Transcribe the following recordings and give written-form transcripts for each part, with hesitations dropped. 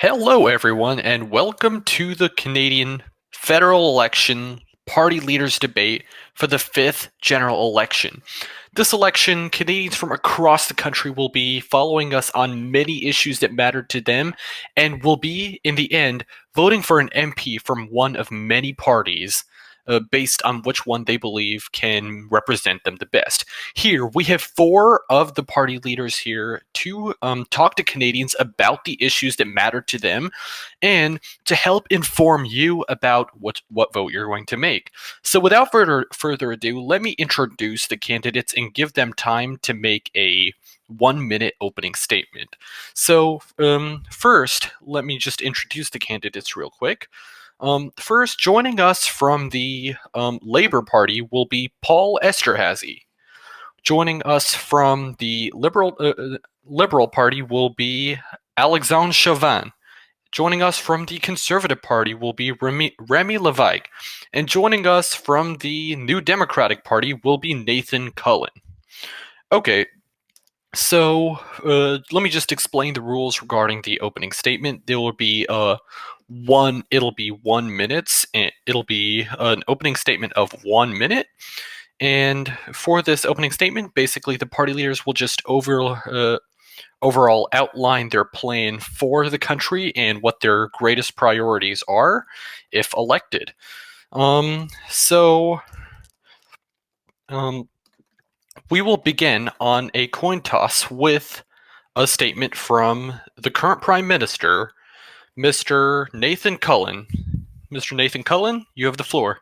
Hello, everyone, and welcome to the Canadian federal election party leaders debate for the 5th general election. This election, Canadians from across the country will be following us on many issues that matter to them and will be, in the end, voting for an MP from one of many parties. Based on which one they believe can represent them the best. Here, we have 4 of the party leaders here to talk to Canadians about the issues that matter to them and to help inform you about what vote you're going to make. So without further ado, let me introduce the candidates and give them time to make a 1-minute opening statement. So first, let me just introduce the candidates real quick. First, joining us from the Labour Party will be Paul Esterhazy. Joining us from the Liberal Party will be Alexandre Chauvin. Joining us from the Conservative Party will be Remy Levesque. And joining us from the New Democratic Party will be Nathan Cullen. Okay, so let me just explain the rules regarding the opening statement. There will be it'll be 1 minute, and it'll be an opening statement of 1 minute. And for this opening statement, basically the party leaders will just overall outline their plan for the country and what their greatest priorities are if elected. We will begin on a coin toss with a statement from the current Prime Minister, Mr. Nathan Cullen. Mr. Nathan Cullen, you have the floor.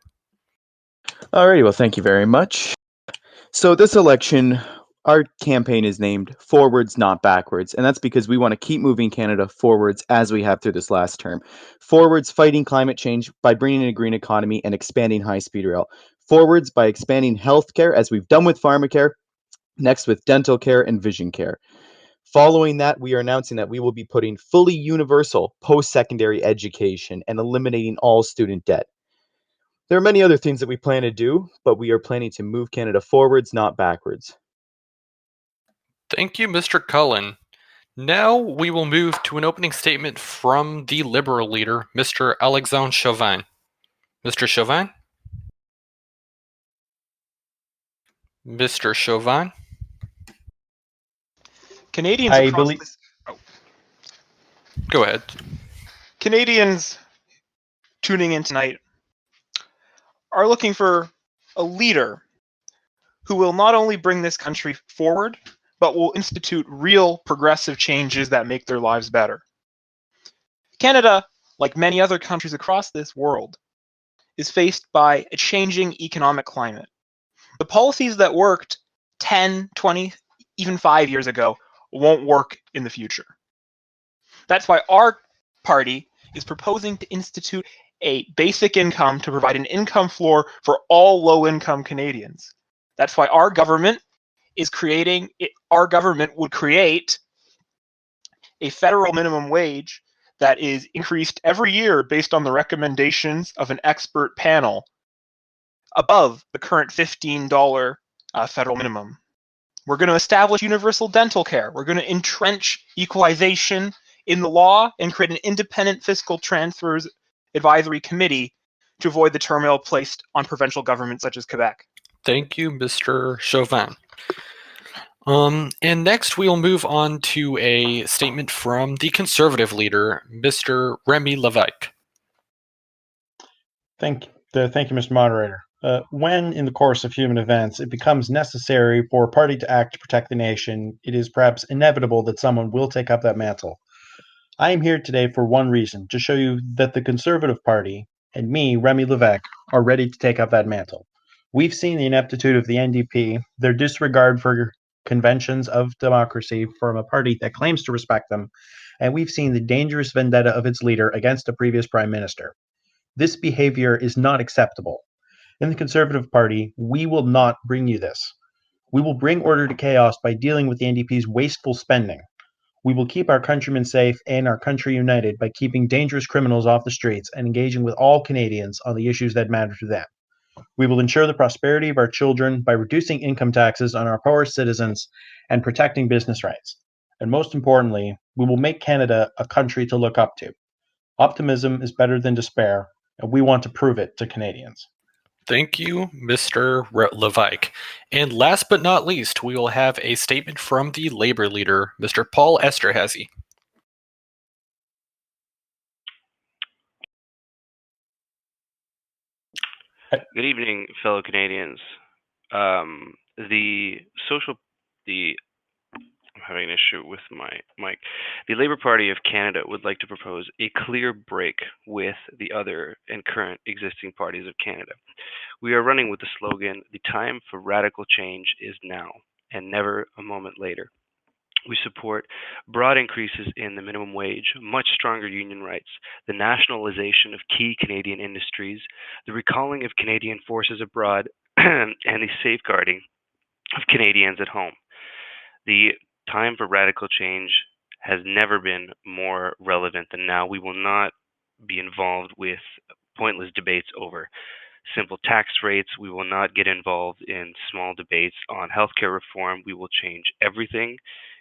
Alrighty, well, thank you very much. So this election, our campaign is named Forwards, Not Backwards, and that's because we want to keep moving Canada forwards as we have through this last term. Forwards, fighting climate change by bringing in a green economy and expanding high-speed rail. Forwards by expanding healthcare, as we've done with pharmacare, next with dental care and vision care. Following that, we are announcing that we will be putting fully universal post-secondary education and eliminating all student debt. There are many other things that we plan to do, but we are planning to move Canada forwards, not backwards. Thank you, Mr. Cullen. Now we will move to an opening statement from the Liberal leader, Mr. Alexandre Chauvin. Mr. Chauvin? Mr. Chauvin? Canadians across this... Go ahead. Canadians tuning in tonight are looking for a leader who will not only bring this country forward, but will institute real progressive changes that make their lives better. Canada, like many other countries across this world, is faced by a changing economic climate. The policies that worked 10, 20, even 5 years ago won't work in the future. That's why our party is proposing to institute a basic income to provide an income floor for all low-income Canadians. That's why our government would create a federal minimum wage that is increased every year based on the recommendations of an expert panel above the current $15 federal minimum. We're going to establish universal dental care. We're going to entrench equalization in the law and create an independent fiscal transfers advisory committee to avoid the turmoil placed on provincial governments such as Quebec. Thank you, Mr. Chauvin. And next we'll move on to a statement from the Conservative leader, Mr. Remy Levesque. Thank you, Mr. Moderator. When, in the course of human events, it becomes necessary for a party to act to protect the nation, it is perhaps inevitable that someone will take up that mantle. I am here today for one reason, to show you that the Conservative Party, and me, Remy Levesque, are ready to take up that mantle. We've seen the ineptitude of the NDP, their disregard for conventions of democracy from a party that claims to respect them, and we've seen the dangerous vendetta of its leader against a previous prime minister. This behavior is not acceptable. In the Conservative Party, we will not bring you this. We will bring order to chaos by dealing with the NDP's wasteful spending. We will keep our countrymen safe and our country united by keeping dangerous criminals off the streets and engaging with all Canadians on the issues that matter to them. We will ensure the prosperity of our children by reducing income taxes on our poorest citizens and protecting business rights. And most importantly, We will make Canada a country to look up to. Optimism is better than despair, and we want to prove it to Canadians. Thank you, Mr. Levike. And last but not least, we will have a statement from the Labour leader, Mr. Paul Esterhazy. Good evening, fellow Canadians. I'm having an issue with my mic. The Labour Party of Canada would like to propose a clear break with the other and current existing parties of Canada. We are running with the slogan, "The time for radical change is now, and never a moment later." We support broad increases in the minimum wage, much stronger union rights, the nationalization of key Canadian industries, the recalling of Canadian forces abroad, and the safeguarding of Canadians at home. The time for radical change has never been more relevant than now. We will not be involved with pointless debates over simple tax rates. We will not get involved in small debates on healthcare reform. We will change everything.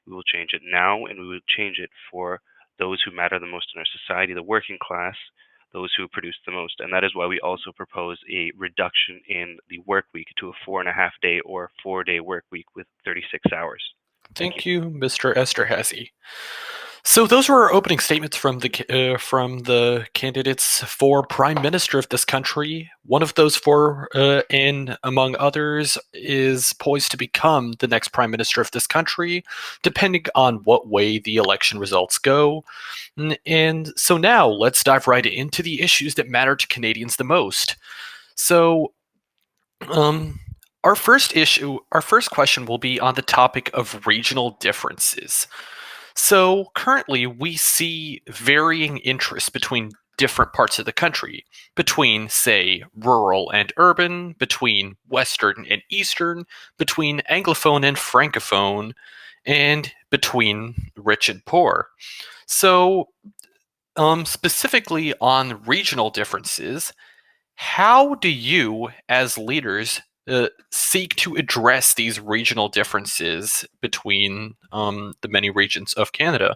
We will change it now, and we will change it for those who matter the most in our society, the working class, those who produce the most. And that is why we also propose a reduction in the work week to a 4.5-day or 4-day work week with 36 hours. Thank you, Mr. Esterhazy. So those were our opening statements from the candidates for Prime Minister of this country. One of those four, and among others, is poised to become the next Prime Minister of this country, depending on what way the election results go. And so now let's dive right into the issues that matter to Canadians the most. So, our first question will be on the topic of regional differences. So currently, we see varying interests between different parts of the country, between, say, rural and urban, between Western and Eastern, between Anglophone and Francophone, and between rich and poor. So, specifically on regional differences, how do you, as leaders, seek to address these regional differences between the many regions of Canada?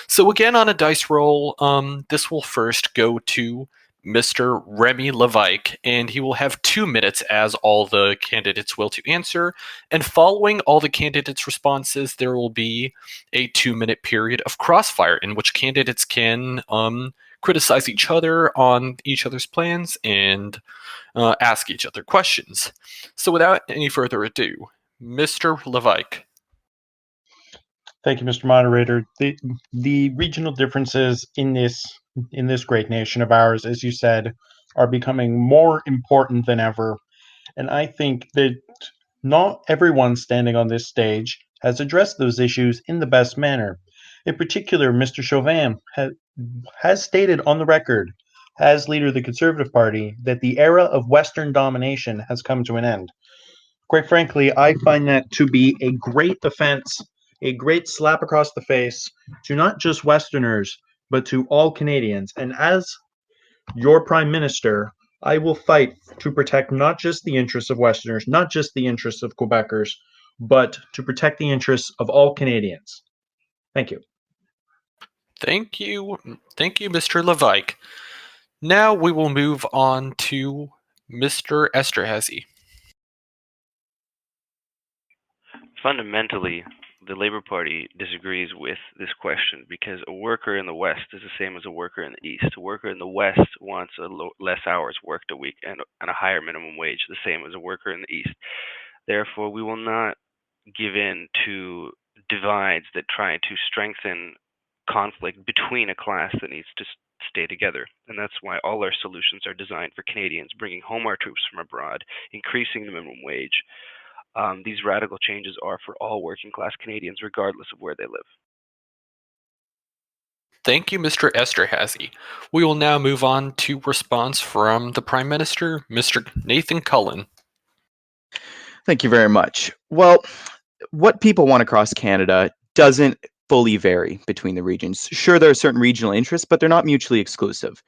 So again, on a dice roll, this will first go to Mr. Remy Levike, and he will have 2 minutes, as all the candidates will, to answer. And following all the candidates' responses, there will be a 2-minute period of crossfire in which candidates can criticize each other on each other's plans and ask each other questions. So without any further ado, Mr. Levike. Thank you, Mr. Moderator. The regional differences in this great nation of ours, as you said, are becoming more important than ever. And I think that not everyone standing on this stage has addressed those issues in the best manner. In particular, Mr. Chauvin has stated on the record, as leader of the Conservative Party, that the era of Western domination has come to an end. Quite frankly, I find that to be a great offense, a great slap across the face to not just Westerners, but to all Canadians. And as your Prime Minister, I will fight to protect not just the interests of Westerners, not just the interests of Quebecers, but to protect the interests of all Canadians. Thank you. Thank you, Mr. Levike. Now we will move on to Mr. Esterhazy. Fundamentally, the Labour Party disagrees with this question because a worker in the West is the same as a worker in the East. A worker in the West wants less hours worked a week and a higher minimum wage, the same as a worker in the East. Therefore, we will not give in to divides that try to strengthen conflict between a class that needs to stay together. And that's why all our solutions are designed for Canadians, bringing home our troops from abroad, increasing the minimum wage. These radical changes are for all working class Canadians, regardless of where they live. Thank you, Mr. Esterhazy. We will now move on to response from the Prime Minister, Mr. Nathan Cullen. Thank you very much. Well, what people want across Canada doesn't fully vary between the regions. Sure, there are certain regional interests, but they're not mutually exclusive.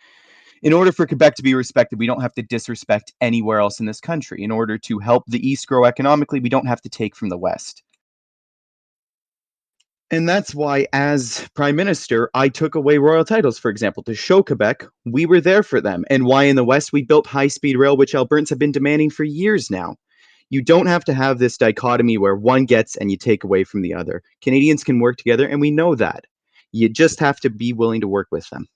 In order for Quebec to be respected, we don't have to disrespect anywhere else in this country. In order to help the East grow economically, we don't have to take from the West. And that's why, as Prime Minister, I took away royal titles, for example, to show Quebec we were there for them, and why in the West we built high-speed rail, which Albertans have been demanding for years now. You don't have to have this dichotomy where one gets and you take away from the other. Canadians can work together, and we know that. You just have to be willing to work with them.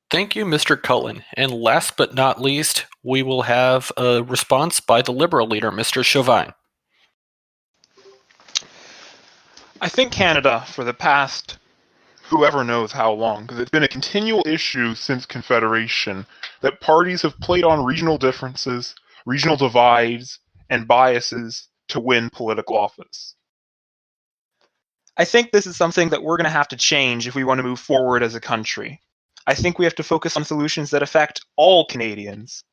Thank you, Mr. Cullen. And last but not least, we will have a response by the Liberal leader, Mr. Chauvin. I think Canada, for the past whoever knows how long, because it's been a continual issue since Confederation, that parties have played on regional differences, regional divides, and biases to win political office. I think this is something that we're going to have to change if we want to move forward as a country. I think we have to focus on solutions that affect all Canadians,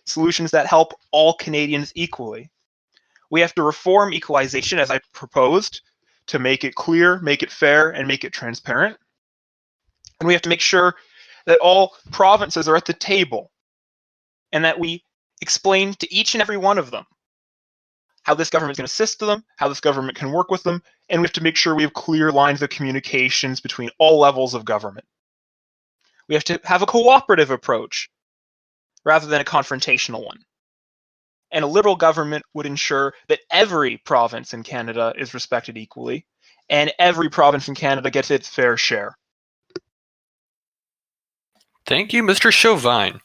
solutions that help all Canadians equally. We have to reform equalization, as I proposed, to make it clear, make it fair, and make it transparent. And we have to make sure that all provinces are at the table and that we explain to each and every one of them how this government can assist them, how this government can work with them, and we have to make sure we have clear lines of communications between all levels of government. We have to have a cooperative approach rather than a confrontational one. And a Liberal government would ensure that every province in Canada is respected equally, and every province in Canada gets its fair share. Thank you, Mr. Chauvin.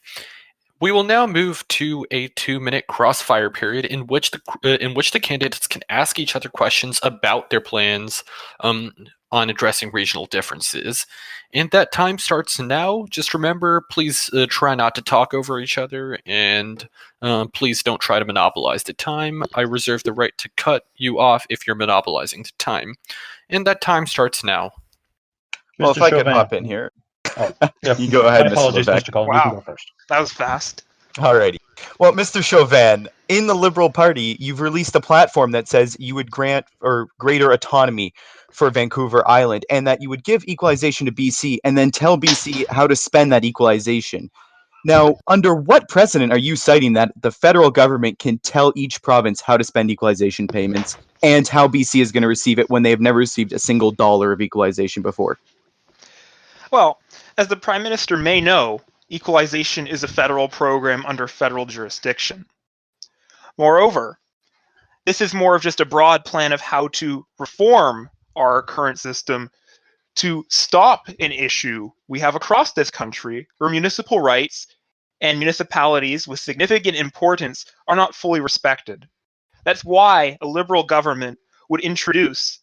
We will now move to a 2-minute crossfire period in which the candidates can ask each other questions about their plans on addressing regional differences. And that time starts now. Just remember, please try not to talk over each other, and please don't try to monopolize the time. I reserve the right to cut you off if you're monopolizing the time. And that time starts now. Well, Mr. if I could Chauvin. hop in here. Oh, yeah. You go ahead, My Mr. apologies, Levesque. Mr. Cullen. You Wow. can go first. That was fast. Alrighty. Well, Mr. Chauvin, in the Liberal Party, you've released a platform that says you would grant greater autonomy for Vancouver Island, and that you would give equalization to BC and then tell BC how to spend that equalization. Now, under what precedent are you citing that the federal government can tell each province how to spend equalization payments and how BC is going to receive it when they have never received a single dollar of equalization before? Well, as the Prime Minister may know, equalization is a federal program under federal jurisdiction. Moreover, this is more of just a broad plan of how to reform our current system to stop an issue we have across this country where municipal rights and municipalities with significant importance are not fully respected. That's why a Liberal government would introduce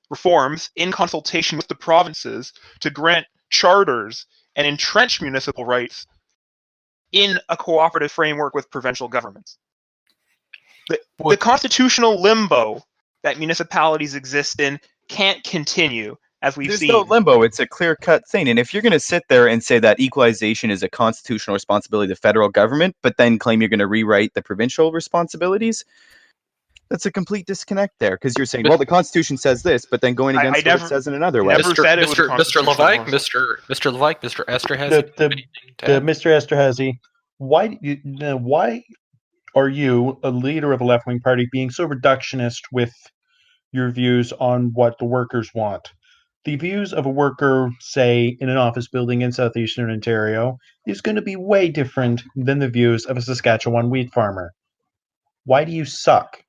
reforms in consultation with the provinces to grant charters and entrench municipal rights in a cooperative framework with provincial governments. The constitutional limbo that municipalities exist in can't continue, as we've There's seen. no limbo. It's a clear-cut thing. And if you're going to sit there and say that equalization is a constitutional responsibility of the federal government, but then claim you're going to rewrite the provincial responsibilities, that's a complete disconnect there. Because you're saying, well, the Constitution says this, but then going against what it says in another way. never said it was a Mr. constitutional Levesque, responsibility. Mr. Levesque, Mr. Esterhazy. Mr. Esterhazy, why are you, a leader of a left-wing party, being so reductionist with your views on what the workers want? The views of a worker, say, in an office building in southeastern Ontario, is going to be way different than the views of a Saskatchewan wheat farmer. Why do you suck?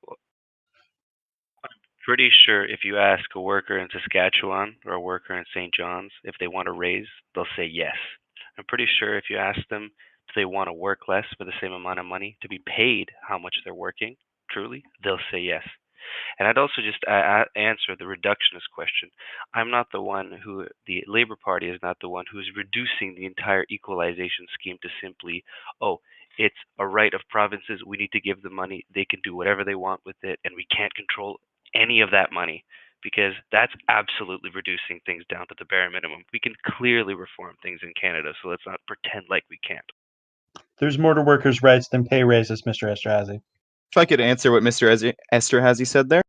Pretty sure if you ask a worker in Saskatchewan or a worker in St. John's if they want a raise, they'll say yes. I'm pretty sure if you ask them if they want to work less for the same amount of money, to be paid how much they're working, truly, they'll say yes. And I'd also just answer the reductionist question. I'm not the one who, the Labour Party is not the one who is reducing the entire equalization scheme to simply, oh, it's a right of provinces, we need to give them money, they can do whatever they want with it, and we can't control any of that money, because that's absolutely reducing things down to the bare minimum. We can clearly reform things in Canada, so let's not pretend like we can't. There's more to workers' rights than pay raises, Mr. Esterhazy. If I could answer what Mr. Esterhazy said there.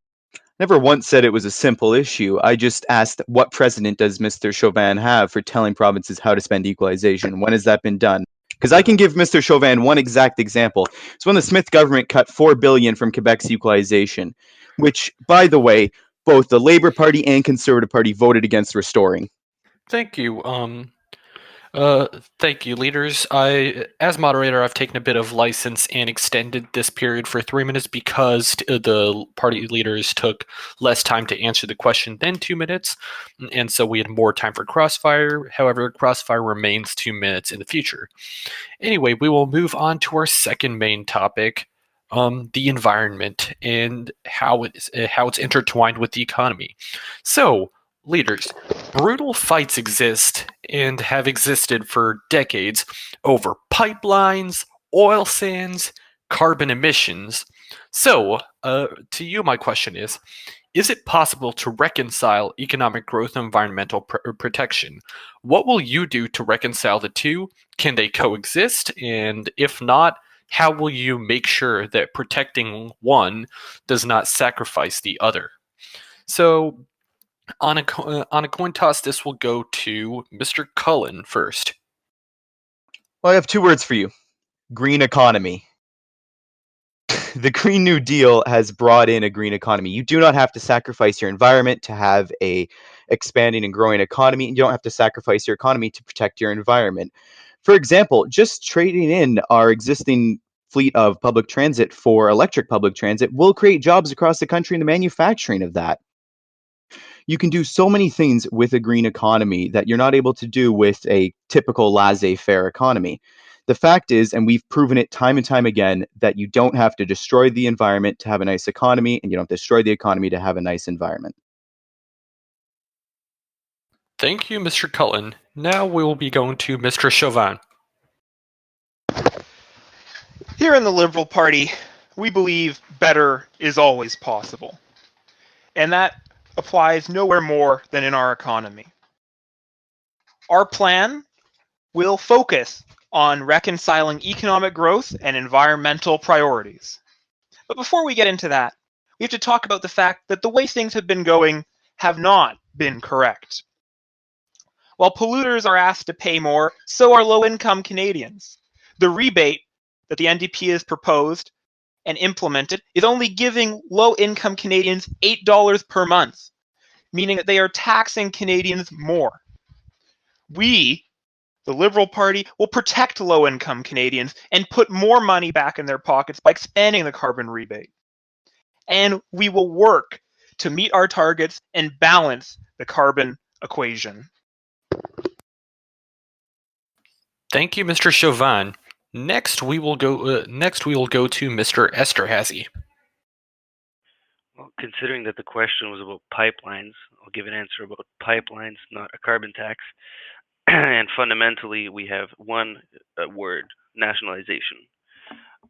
Never once said it was a simple issue. I just asked what precedent does Mr. Chauvin have for telling provinces how to spend equalization? When has that been done? Because I can give Mr. Chauvin one exact example. It's when the Smith government cut $4 billion from Quebec's equalization. which, by the way, both the Labour Party and Conservative Party voted against restoring. Thank you. Thank you, leaders. As moderator, I've taken a bit of license and extended this period for 3 minutes because the party leaders took less time to answer the question than 2 minutes, and so we had more time for Crossfire. However, Crossfire remains 2 minutes in the future. Anyway, we will move on to our second main topic, the environment and how it's intertwined with the economy. So, leaders, brutal fights exist and have existed for decades over pipelines, oil sands, carbon emissions. So, to you, my question is it possible to reconcile economic growth and environmental protection? What will you do to reconcile the two? Can they coexist? And if not, how will you make sure that protecting one does not sacrifice the other? So, on a coin toss, this will go to Mr. Cullen first. Well, I have 2 words for you: green economy. The Green New Deal has brought in a green economy. You do not have to sacrifice your environment to have a expanding and growing economy, and you don't have to sacrifice your economy to protect your environment. For example, just trading in our existing fleet of public transit for electric public transit will create jobs across the country in the manufacturing of that. You can do so many things with a green economy that you're not able to do with a typical laissez-faire economy. The fact is, and we've proven it time and time again, that you don't have to destroy the environment to have a nice economy, and you don't destroy the economy to have a nice environment. Thank you, Mr. Cullen. Now we will be going to Mr. Chauvin. Here in the Liberal Party, we believe better is always possible. And that applies nowhere more than in our economy. Our plan will focus on reconciling economic growth and environmental priorities. But before we get into that, we have to talk about the fact that the way things have been going have not been correct. While polluters are asked to pay more, so are low-income Canadians. The rebate that the NDP has proposed and implemented is only giving low-income Canadians $8 per month, meaning that they are taxing Canadians more. We, the Liberal Party, will protect low-income Canadians and put more money back in their pockets by expanding the carbon rebate. And we will work to meet our targets and balance the carbon equation. Thank you, Mr. Chauvin. Next, we will go to Mr. Esterhazy. Well, considering that the question was about pipelines, I'll give an answer about pipelines, not a carbon tax. And fundamentally, we have one word: nationalization.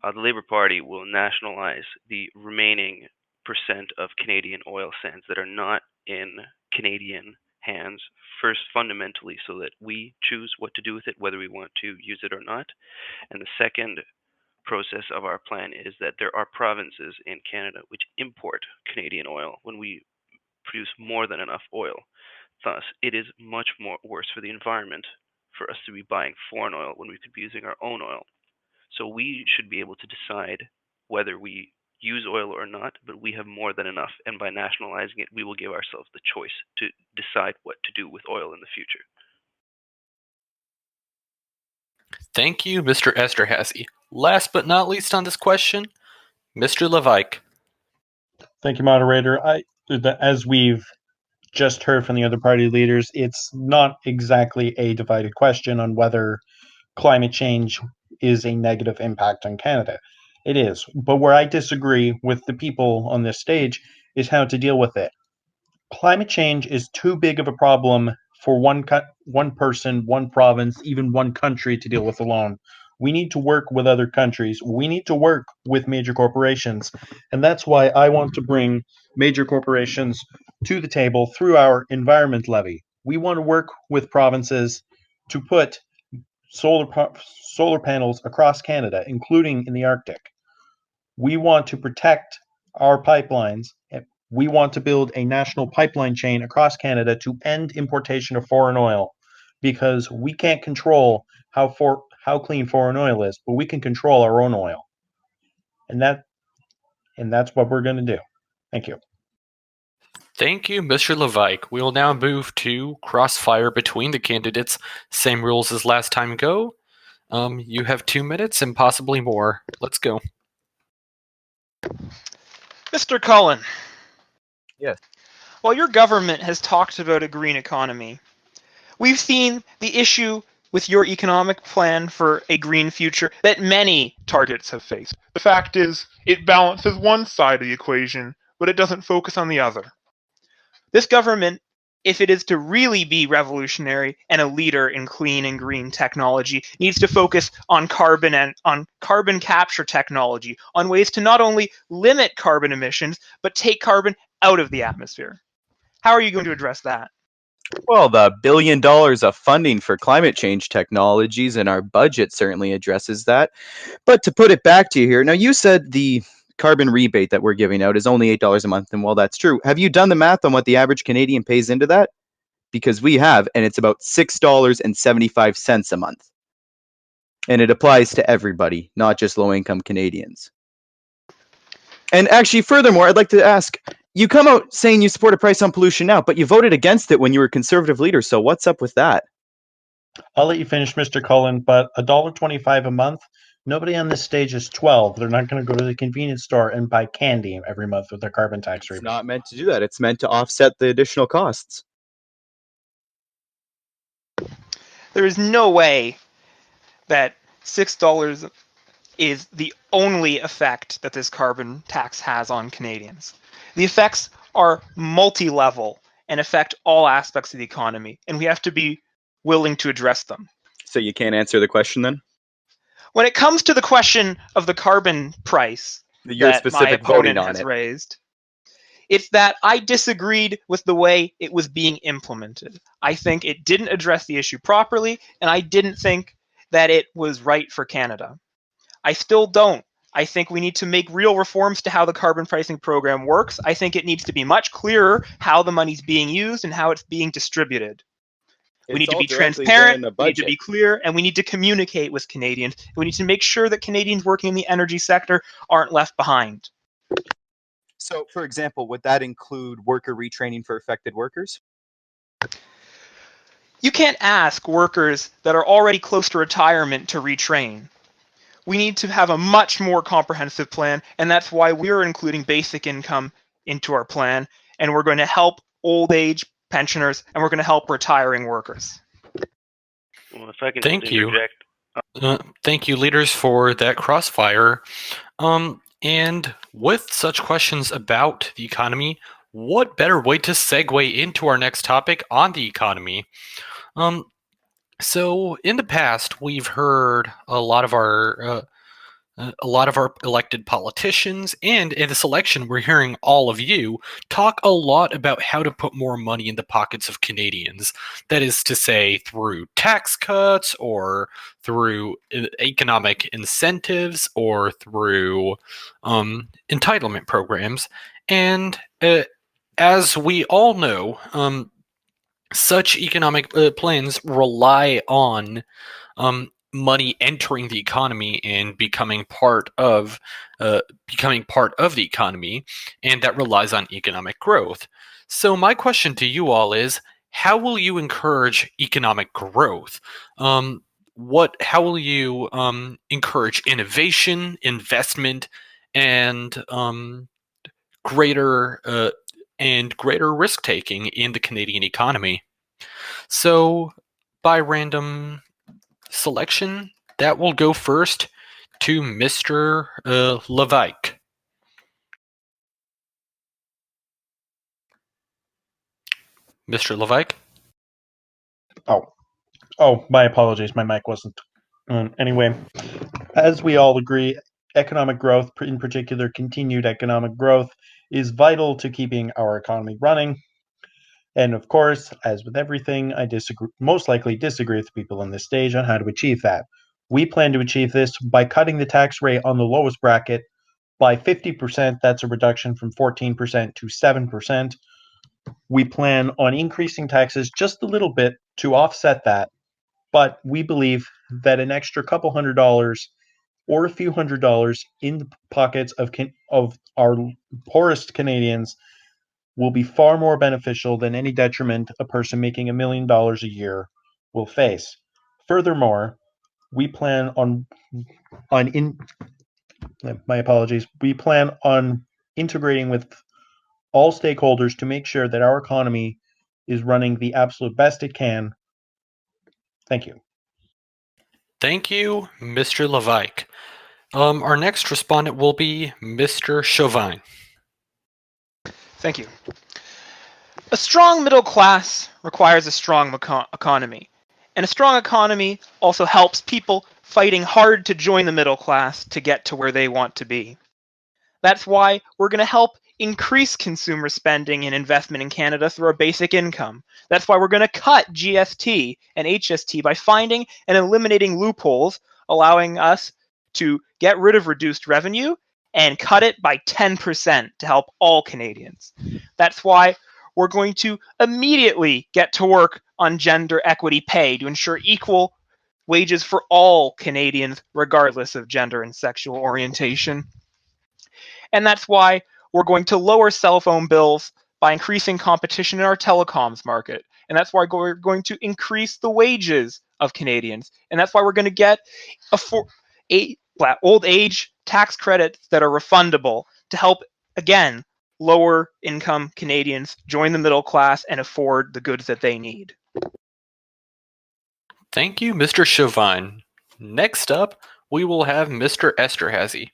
The Labour Party will nationalize the remaining percent of Canadian oil sands that are not in Canadian hands, first fundamentally so that we choose what to do with it, whether we want to use it or not. And the second process of our plan is that there are provinces in Canada which import Canadian oil when we produce more than enough oil. Thus, it is much more worse for the environment for us to be buying foreign oil when we could be using our own oil. So we should be able to decide whether we use oil or not, but we have more than enough. And by nationalizing it, we will give ourselves the choice to decide what to do with oil in the future. Thank you, Mr. Esterhazy. Last but not least on this question, Mr. Levike. Thank you, moderator. As we've just heard from the other party leaders, it's not exactly a divided question on whether climate change is a negative impact on Canada. It is. But where I disagree with the people on this stage is how to deal with it. Climate change is too big of a problem for one person, one province, even one country to deal with alone. We need to work with other countries. We need to work with major corporations. And that's why I want to bring major corporations to the table through our environment levy. We want to work with provinces to put solar panels across Canada, including in the Arctic. We want to protect our pipelines. We want to build a national pipeline chain across Canada to end importation of foreign oil, because we can't control how clean foreign oil is, but we can control our own oil. And that's what we're going to do. Thank you. Thank you, Mr. Levike. We will now move to crossfire between the candidates. Same rules as last time go. You have 2 minutes and possibly more. Let's go. Mr. Cullen. Yes. While your government has talked about a green economy, we've seen the issue with your economic plan for a green future that many targets have faced. The fact is, it balances one side of the equation, but it doesn't focus on the other. This government, if it is to really be revolutionary and a leader in clean and green technology, needs to focus on carbon and on carbon capture technology, on ways to not only limit carbon emissions, but take carbon out of the atmosphere. How are you going to address that? Well, the $1 billion of funding for climate change technologies in our budget certainly addresses that. But to put it back to you here, now you said the carbon rebate that we're giving out is only $8 a month, and well, that's true. Have you done the math on what the average Canadian pays into that? Because we have, and it's about $6.75 a month. And it applies to everybody, not just low-income Canadians. And actually, furthermore, I'd like to ask, you come out saying you support a price on pollution now, but you voted against it when you were Conservative leader, so what's up with that? I'll let you finish, Mr. Cullen, but $1.25 a month, nobody on this stage is 12. They're not going to go to the convenience store and buy candy every month with their carbon tax It's rebate. not meant to do that. It's meant to offset the additional costs. There is no way that $6 is the only effect that this carbon tax has on Canadians. The effects are multi-level and affect all aspects of the economy, and we have to be willing to address them. So you can't answer the question then? When it comes to the question of the carbon price Your that my specific voting opponent on has it. raised, it's that I disagreed with the way it was being implemented. I think it didn't address the issue properly, and I didn't think that it was right for Canada. I still don't. I think we need to make real reforms to how the carbon pricing program works. I think it needs to be much clearer how the money's being used and how it's being distributed. We need to be transparent, we need to be clear, and we need to communicate with Canadians. We need to make sure that Canadians working in the energy sector aren't left behind. So, for example, would that include worker retraining for affected workers? You can't ask workers that are already close to retirement to retrain. We need to have a much more comprehensive plan, and that's why we're including basic income into our plan, and we're going to help old age pensioners, and we're going to help retiring workers. Well, if I can Thank just you. interject. Thank you, leaders, for that crossfire. And with such questions about the economy, what better way to segue into our next topic on the economy? So in the past, we've heard a lot of our elected politicians, and in this election, we're hearing all of you talk a lot about how to put more money in the pockets of Canadians. That is to say, through tax cuts, or through economic incentives, or through entitlement programs. And as we all know, such economic plans rely on money entering the economy and becoming part of the economy, and that relies on economic growth. So my question to you all is, how will you encourage economic growth? How will you encourage innovation, investment, and greater risk taking in the Canadian economy? So, by random selection, that will go first to Mr. Levike. Mr. Levike? Oh, my apologies. My mic wasn't on. Anyway, as we all agree, economic growth, in particular continued economic growth, is vital to keeping our economy running. And of course, as with everything, I most likely disagree with people on this stage on how to achieve that. We plan to achieve this by cutting the tax rate on the lowest bracket by 50%. That's a reduction from 14% to 7%. We plan on increasing taxes just a little bit to offset that, but we believe that an extra couple $100 or a few $100s in the pockets of our poorest Canadians will be far more beneficial than any detriment a person making $1 million a year will face. Furthermore, we plan on my apologies. We plan on integrating with all stakeholders to make sure that our economy is running the absolute best it can. Thank you. Thank you, Mr. Levike. Our next respondent will be Mr. Chauvin. Thank you. A strong middle class requires a strong economy. And a strong economy also helps people fighting hard to join the middle class to get to where they want to be. That's why we're going to help increase consumer spending and investment in Canada through our basic income. That's why we're going to cut GST and HST by finding and eliminating loopholes, allowing us to get rid of reduced revenue and cut it by 10% to help all Canadians. That's why we're going to immediately get to work on gender equity pay to ensure equal wages for all Canadians, regardless of gender and sexual orientation. And that's why we're going to lower cell phone bills by increasing competition in our telecoms market. And that's why we're going to increase the wages of Canadians. And that's why we're going to get old age tax credits that are refundable to help, again, lower income Canadians join the middle class and afford the goods that they need. Thank you, Mr. Chauvin. Next up, we will have Mr. Esterhazy.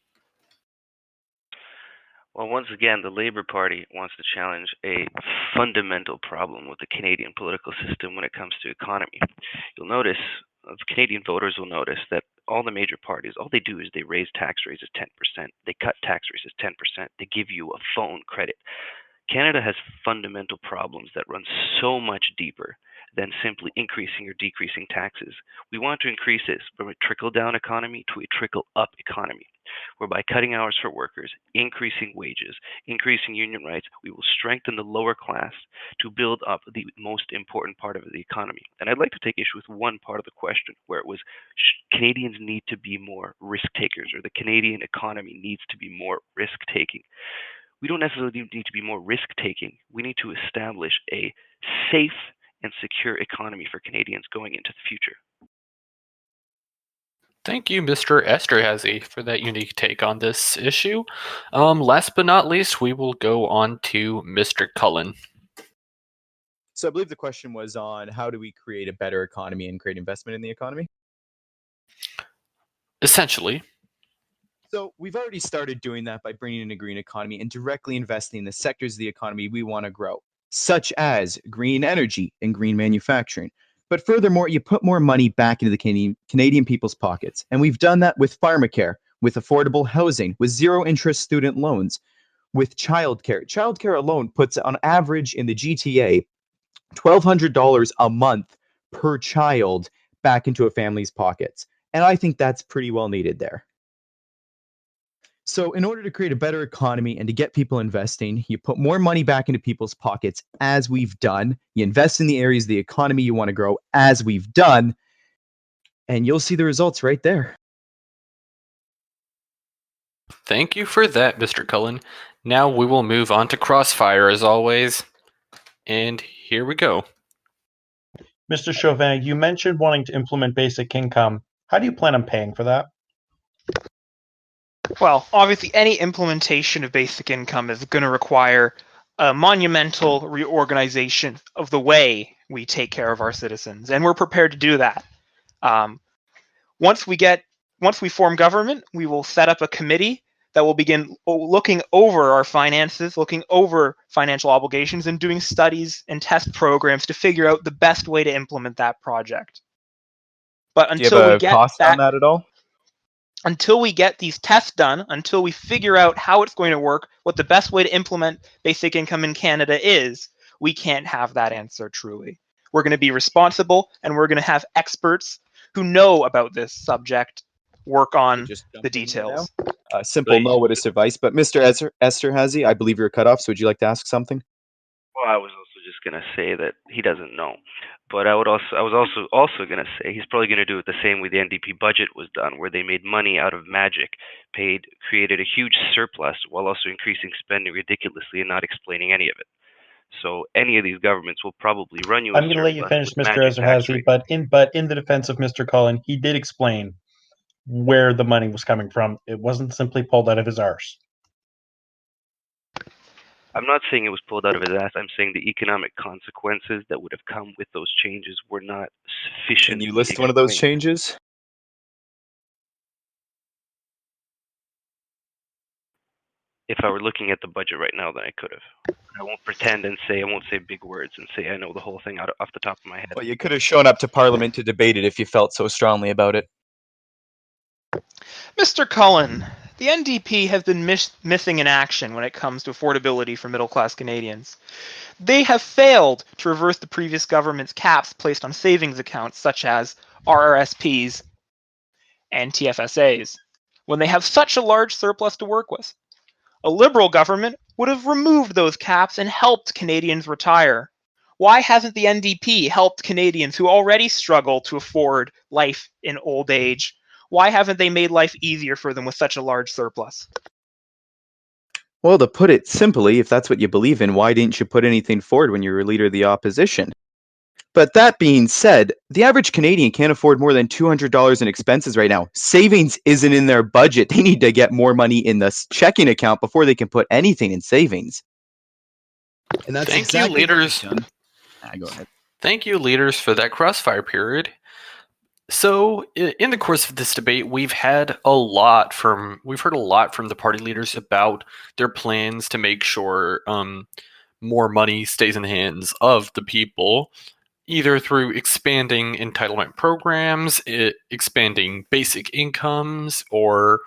Well, once again, the Labour Party wants to challenge a fundamental problem with the Canadian political system when it comes to economy. You'll notice, Canadian voters will notice that all the major parties, all they do is they raise tax rates 10%, they cut tax rates 10%, they give you a phone credit. Canada has fundamental problems that run so much deeper than simply increasing or decreasing taxes. We want to increase this from a trickle-down economy to a trickle-up economy, whereby cutting hours for workers, increasing wages, increasing union rights, we will strengthen the lower class to build up the most important part of the economy. And I'd like to take issue with one part of the question where it was Canadians need to be more risk takers, or the Canadian economy needs to be more risk taking. We don't necessarily need to be more risk taking. We need to establish a safe and secure economy for Canadians going into the future. Thank you, Mr. Esterhazy, for that unique take on this issue. Last but not least, we will go on to Mr. Cullen. So I believe the question was on how do we create a better economy and create investment in the economy? Essentially. So we've already started doing that by bringing in a green economy and directly investing in the sectors of the economy we want to grow, such as green energy and green manufacturing. But furthermore, you put more money back into the Canadian people's pockets. And we've done that with pharmacare, with affordable housing, with zero interest student loans, with childcare. Childcare alone puts on average in the GTA $1,200 a month per child back into a family's pockets. And I think that's pretty well needed there. So in order to create a better economy and to get people investing, you put more money back into people's pockets, as we've done. You invest in the areas of the economy you want to grow, as we've done, and you'll see the results right there. Thank you for that, Mr. Cullen. Now we will move on to Crossfire as always. And here we go. Mr. Chauvin, you mentioned wanting to implement basic income. How do you plan on paying for that? Well, obviously, any implementation of basic income is going to require a monumental reorganization of the way we take care of our citizens, and we're prepared to do that. Once we form government, we will set up a committee that will begin looking over our finances, looking over financial obligations, and doing studies and test programs to figure out the best way to implement that project. But Do you have a cost on that at all? Until we get these tests done, until we figure out how it's going to work, what the best way to implement basic income in Canada is, we can't have that answer truly. We're going to be responsible, and we're going to have experts who know about this subject work on the details. A simple no would have sufficed. But Mr. Esterhazy, I believe you're cut off, so would you like to ask something? Well, I was also just going to say that he doesn't know. But I was also going to say he's probably going to do it the same way the NDP budget was done, where they made money out of magic, created a huge surplus while also increasing spending ridiculously and not explaining any of it. So any of these governments will probably run you a I'm going to let you surplus finish, with Mr. magic tax Ezerhazy, rate. but in the defense of Mr. Cullen, he did explain where the money was coming from. It wasn't simply pulled out of his arse. I'm not saying it was pulled out of his ass. I'm saying the economic consequences that would have come with those changes were not Can sufficiently you list one of those explained. changes? If I were looking at the budget right now, then I could have. I won't pretend and say I won't say big words and say I know the whole thing off the top of my head. Well, you could have shown up to Parliament to debate it if you felt so strongly about it. Mr. Cullen, the NDP have been missing in action when it comes to affordability for middle-class Canadians. They have failed to reverse the previous government's caps placed on savings accounts such as RRSPs and TFSAs, when they have such a large surplus to work with. A Liberal government would have removed those caps and helped Canadians retire. Why hasn't the NDP helped Canadians who already struggle to afford life in old age? Why haven't they made life easier for them with such a large surplus? Well, to put it simply, if that's what you believe in, why didn't you put anything forward when you were leader of the opposition? But that being said, the average Canadian can't afford more than $200 in expenses right now. Savings isn't in their budget. They need to get more money in the checking account before they can put anything in savings. And that's Thank you, exactly what leaders. we've done. Go ahead. Thank you, leaders, for that crossfire period. So, in the course of this debate, we've heard a lot from the party leaders about their plans to make sure more money stays in the hands of the people, either through expanding entitlement programs, expanding basic incomes, or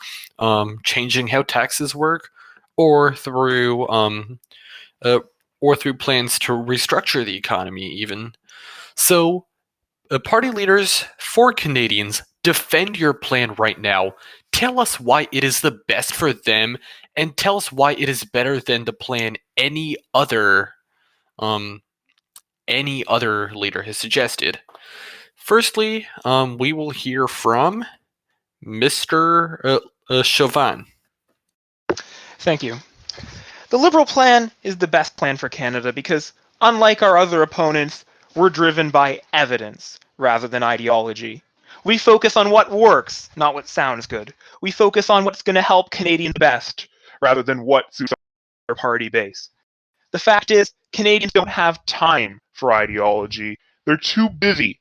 changing how taxes work, or through plans to restructure the economy, even. So, party leaders, for Canadians, defend your plan right now. Tell us why it is the best for them, and tell us why it is better than the plan any other leader has suggested. Firstly, we will hear from Mr. Chauvin. Thank you. The Liberal plan is the best plan for Canada because, unlike our other opponents, we're driven by evidence rather than ideology. We focus on what works, not what sounds good. We focus on what's going to help Canadians best, rather than what suits our party base. The fact is, Canadians don't have time for ideology. They're too busy.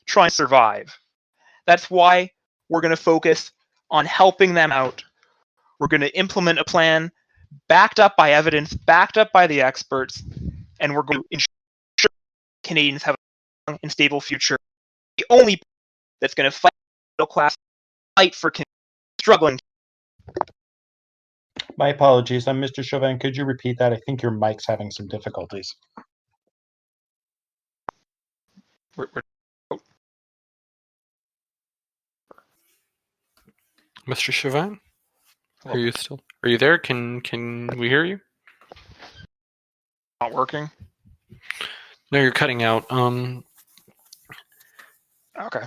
trying to survive. That's why we're going to focus on helping them out. We're going to implement a plan backed up by evidence, backed up by the experts, and we're going to ensure Canadians have a strong and stable future. The only that's going to fight the middle class, fight for struggling. My apologies. I'm Mr. Chauvin. Could you repeat that? I think your mic's having some difficulties. Mr. Chauvin? Are you there? Can we hear you? Not working. No, you're cutting out. Okay.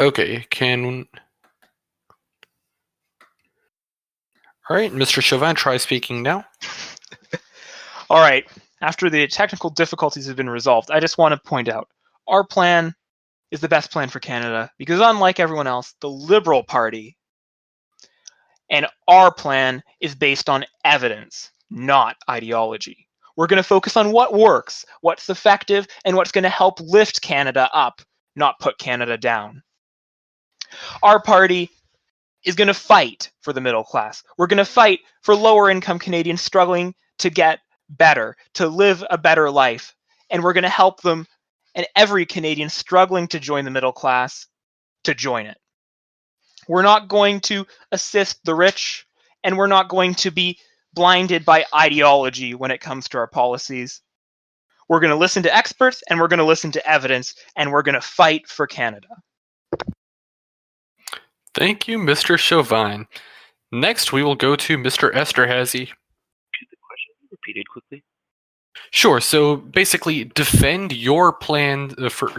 Okay, all right, Mr. Chauvin, try speaking now. All right. After the technical difficulties have been resolved, I just want to point out our plan is the best plan for Canada because, unlike everyone else, the Liberal Party and our plan is based on evidence, not ideology. We're going to focus on what works, what's effective, and what's going to help lift Canada up, not put Canada down. Our party is going to fight for the middle class. We're going to fight for lower income Canadians struggling to get better, to live a better life. And we're going to help them and every Canadian struggling to join the middle class to join it. We're not going to assist the rich, and we're not going to be blinded by ideology when it comes to our policies. We're going to listen to experts, and we're going to listen to evidence, and we're going to fight for Canada. Thank you, Mr. Chauvin. Next, we will go to Mr. Esterhazy. The question repeated quickly. Sure. So basically, defend your plan for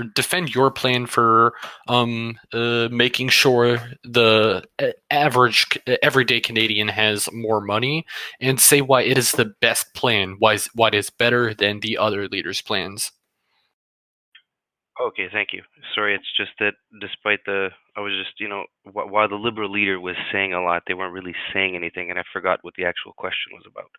making sure the average everyday Canadian has more money, and say why it is the best plan. Why it is better than the other leaders' plans. Okay, thank you. Sorry, it's just that despite I was just, while the liberal leader was saying a lot, they weren't really saying anything, and I forgot what the actual question was about.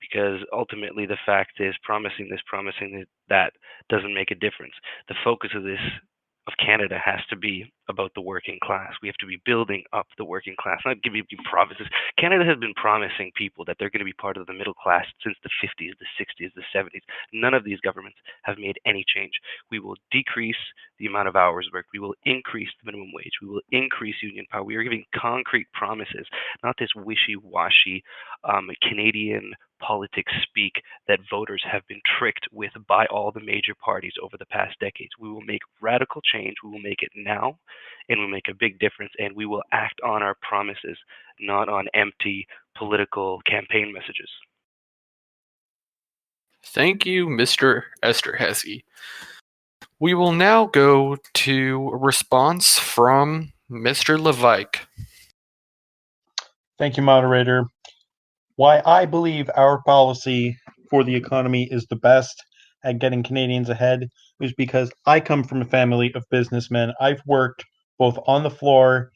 Because ultimately, the fact is, promising this, promising that doesn't make a difference. The focus of Canada has to be about the working class. We have to be building up the working class, not giving you promises. Canada has been promising people that they're going to be part of the middle class since the 50s, the 60s, the 70s. None of these governments have made any change. We will decrease the amount of hours worked. We will increase the minimum wage. We will increase union power. We are giving concrete promises, not this wishy-washy Canadian politics speak that voters have been tricked with by all the major parties over the past decades. We will make radical change. We will make it now, and we'll make a big difference, and we will act on our promises, not on empty political campaign messages. Thank you, Mr. Esterhazy. We will now go to a response from Mr. Levike. Thank you, moderator. Why I believe our policy for the economy is the best at getting Canadians ahead is because I come from a family of businessmen. I've worked both on the floor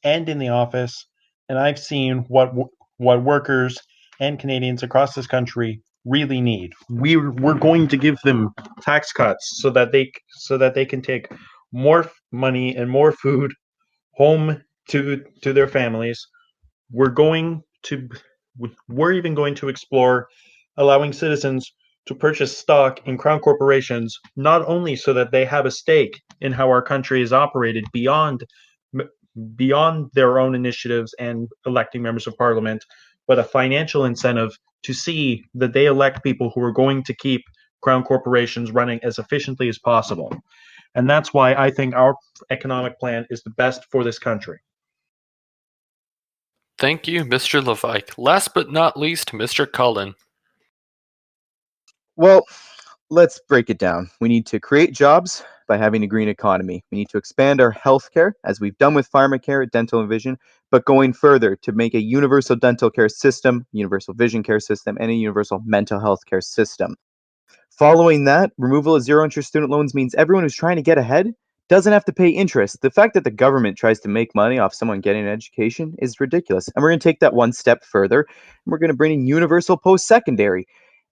and in the office, and I've seen what workers and Canadians across this country really need. We're going to give them tax cuts so that they can take more money and more food home to their families. We're going to we're even going to explore allowing citizens to purchase stock in crown corporations, not only so that they have a stake in how our country is operated beyond their own initiatives and electing members of parliament, but a financial incentive to see that they elect people who are going to keep crown corporations running as efficiently as possible. And that's why I think our economic plan is the best for this country. Thank you, Mr. Levike. Last but not least, Mr. Cullen. Well, let's break it down. We need to create jobs by having a green economy. We need to expand our healthcare, as we've done with pharmacare, dental and vision, but going further to make a universal dental care system, universal vision care system, and a universal mental health care system. Following that, removal of zero-interest student loans means everyone who's trying to get ahead doesn't have to pay interest. The fact that the government tries to make money off someone getting an education is ridiculous. And we're going to take that one step further, and we're going to bring in universal post-secondary.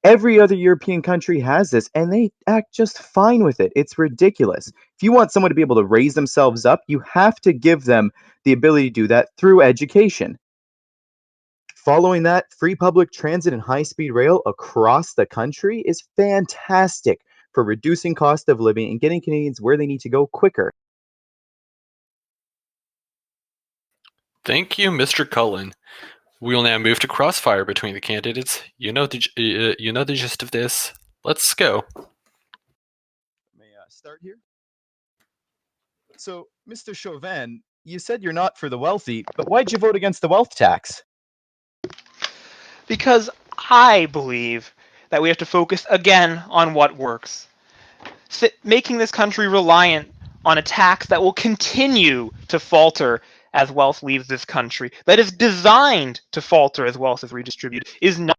Every other European country has this, and they act just fine with it. It's ridiculous. If you want someone to be able to raise themselves up, you have to give them the ability to do that through education. Following that, free public transit and high-speed rail across the country is fantastic for reducing cost of living and getting Canadians where they need to go quicker. Thank you, Mr. Cullen. We will now move to crossfire between the candidates. You know the gist of this. Let's go. May I start here? So, Mr. Chauvin, you said you're not for the wealthy, but why'd you vote against the wealth tax? Because I believe that we have to focus again on what works. Making this country reliant on a tax that will continue to falter as wealth leaves this country, that is designed to falter as wealth is redistributed, is not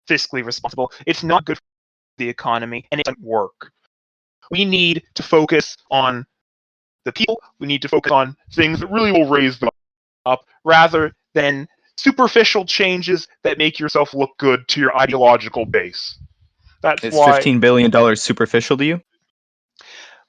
fiscally responsible. It's not good for the economy, and it doesn't work. We need to focus on the people. We need to focus on things that really will raise them up rather than superficial changes that make yourself look good to your ideological base. That's Is why. $15 billion superficial to you?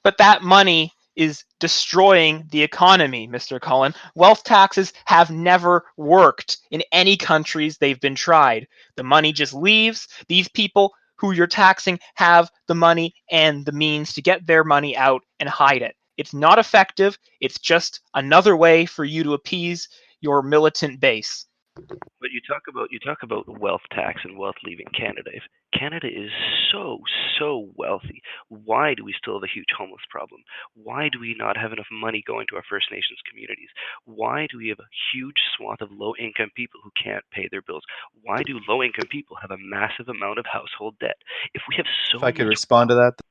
But that money is destroying the economy, Mr. Cullen. Wealth taxes have never worked in any countries they've been tried. The money just leaves. These people who you're taxing have the money and the means to get their money out and hide it. It's not effective. It's just another way for you to appease your militant base. But you talk about wealth tax and wealth leaving Canada. If Canada is so wealthy, why do we still have a huge homeless problem? Why do we not have enough money going to our First Nations communities? Why do we have a huge swath of low income people who can't pay their bills? Why do low income people have a massive amount of household debt? If we have so If I could much respond to wealth, that.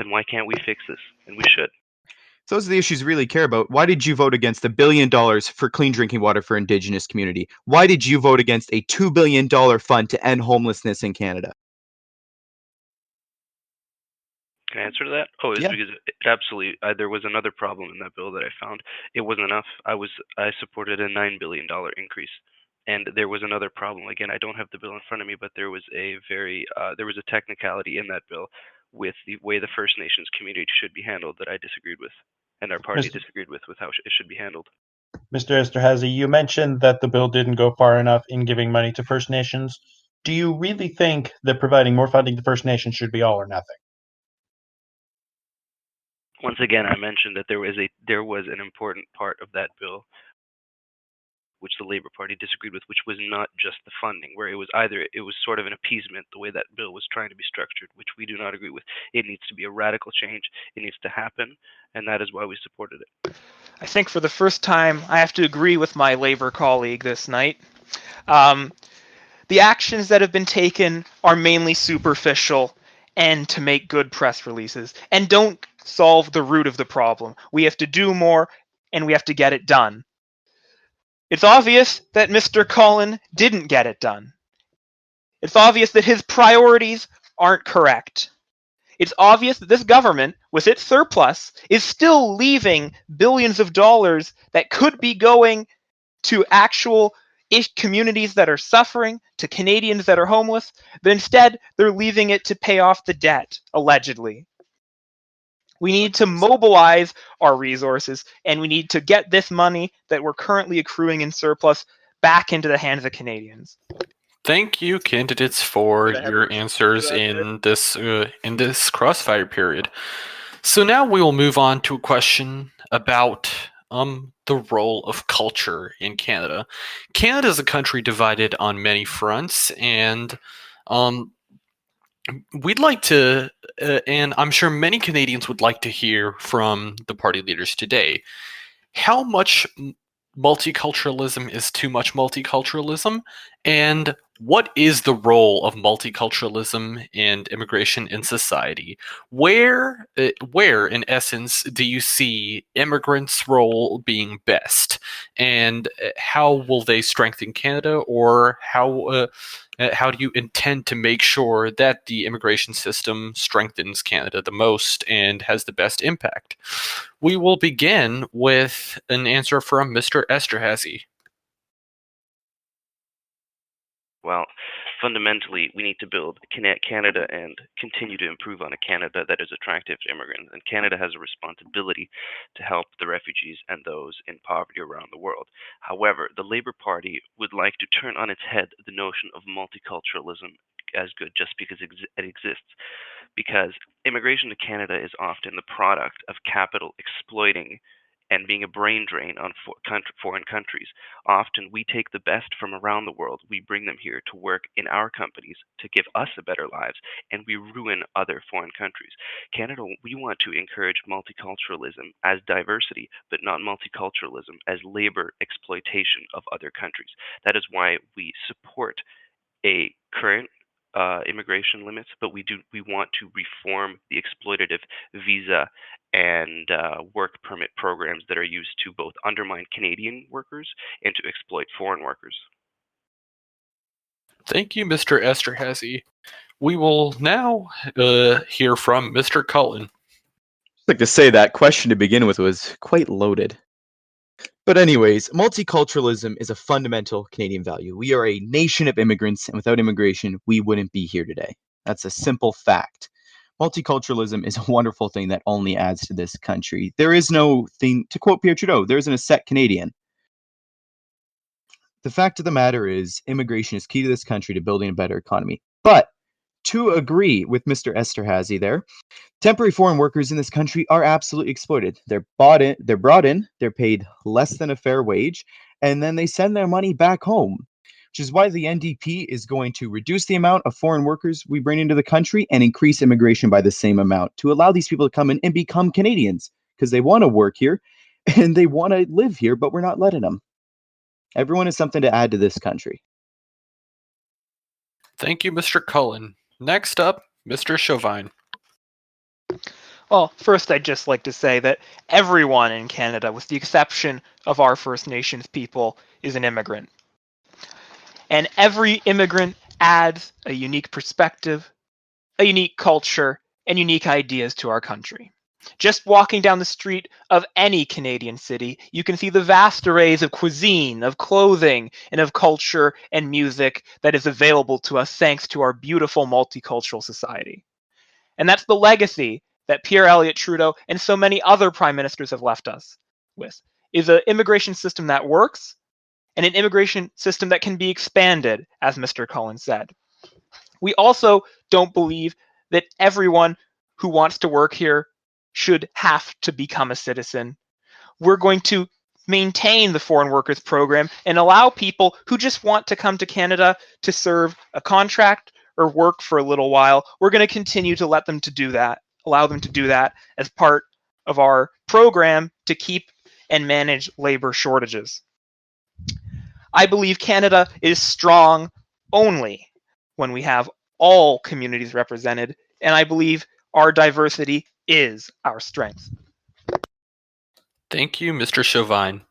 then why can't we fix this? And we should. Those are the issues we really care about. Why did you vote against $1 billion for clean drinking water for Indigenous community? Why did you vote against a $2 billion fund to end homelessness in Canada? Can I answer to that? Oh, it's Yeah. because it absolutely there was another problem in that bill that I found. It wasn't enough. I supported a $9 billion increase, and there was another problem. Again, I don't have the bill in front of me, but there was a technicality in that bill with the way the First Nations community should be handled that I disagreed with, and our party Mr. disagreed with how it should be handled. Mr. Esterhazy, you mentioned that the bill didn't go far enough in giving money to First Nations. Do you really think that providing more funding to First Nations should be all or nothing? Once again, I mentioned that there was an important part of that bill which the Labour Party disagreed with, which was not just the funding, where it was sort of an appeasement, the way that bill was trying to be structured, which we do not agree with. It needs to be a radical change. It needs to happen, and that is why we supported it. I think for the first time, I have to agree with my Labour colleague this night. The actions that have been taken are mainly superficial and to make good press releases and don't solve the root of the problem. We have to do more and we have to get it done. It's obvious that Mr. Cullen didn't get it done. It's obvious that his priorities aren't correct. It's obvious that this government, with its surplus, is still leaving billions of dollars that could be going to actual communities that are suffering, to Canadians that are homeless, but instead they're leaving it to pay off the debt, allegedly. We need to mobilize our resources, and we need to get this money that we're currently accruing in surplus back into the hands of Canadians. Thank you, candidates, for Could I have your a- answers in this crossfire period. So now we will move on to a question about the role of culture in Canada. Canada is a country divided on many fronts, and we'd like to, and I'm sure many Canadians would like to hear from the party leaders today. How much multiculturalism is too much multiculturalism, and what is the role of multiculturalism and immigration in society? Where in essence do you see immigrants' role being best, and how will they strengthen Canada, or how do you intend to make sure that the immigration system strengthens Canada the most and has the best impact? We will begin with an answer from Mr. Esterhazy. Well, fundamentally, we need to build Canada and continue to improve on a Canada that is attractive to immigrants. And Canada has a responsibility to help the refugees and those in poverty around the world. However, the Labour Party would like to turn on its head the notion of multiculturalism as good just because it exists. Because immigration to Canada is often the product of capital exploiting and being a brain drain on foreign countries. Often we take the best from around the world, we bring them here to work in our companies to give us a better lives, and we ruin other foreign countries. Canada, we want to encourage multiculturalism as diversity, but not multiculturalism as labor exploitation of other countries. That is why we support a current immigration limits, but we want to reform the exploitative visa and work permit programs that are used to both undermine Canadian workers and to exploit foreign workers. Thank you, Mr. Esterhazy. We will now hear from Mr. Cullen. I'd like to say that question to begin with was quite loaded. But anyways, multiculturalism is a fundamental Canadian value. We are a nation of immigrants, and without immigration, we wouldn't be here today. That's a simple fact. Multiculturalism is a wonderful thing that only adds to this country. There is no thing, to quote Pierre Trudeau, there isn't a set Canadian. The fact of the matter is, immigration is key to this country to building a better economy. But to agree with Mr. Esterhazy there, temporary foreign workers in this country are absolutely exploited. They're brought in, they're paid less than a fair wage, and then they send their money back home. which is why the NDP is going to reduce the amount of foreign workers we bring into the country and increase immigration by the same amount to allow these people to come in and become Canadians because they want to work here and they want to live here, but we're not letting them. Everyone has something to add to this country. Thank you, Mr. Cullen. Next up, Mr. Chauvin. Well, first, I'd just like to say that everyone in Canada, with the exception of our First Nations people, is an immigrant. And every immigrant adds a unique perspective, a unique culture, and unique ideas to our country. Just walking down the street of any Canadian city, you can see the vast arrays of cuisine, of clothing, and of culture and music that is available to us thanks to our beautiful multicultural society. And that's the legacy that Pierre Elliott Trudeau and so many other prime ministers have left us with, is an immigration system that works and an immigration system that can be expanded, as Mr. Cullen said. We also don't believe that everyone who wants to work here should have to become a citizen. We're going to maintain the foreign workers program and allow people who just want to come to Canada to serve a contract or work for a little while. We're going to continue to let them to do that, allow them to do that as part of our program to keep and manage labor shortages. I believe Canada is strong only when we have all communities represented, and I believe our diversity is our strength. Thank you, Mr. Chauvin.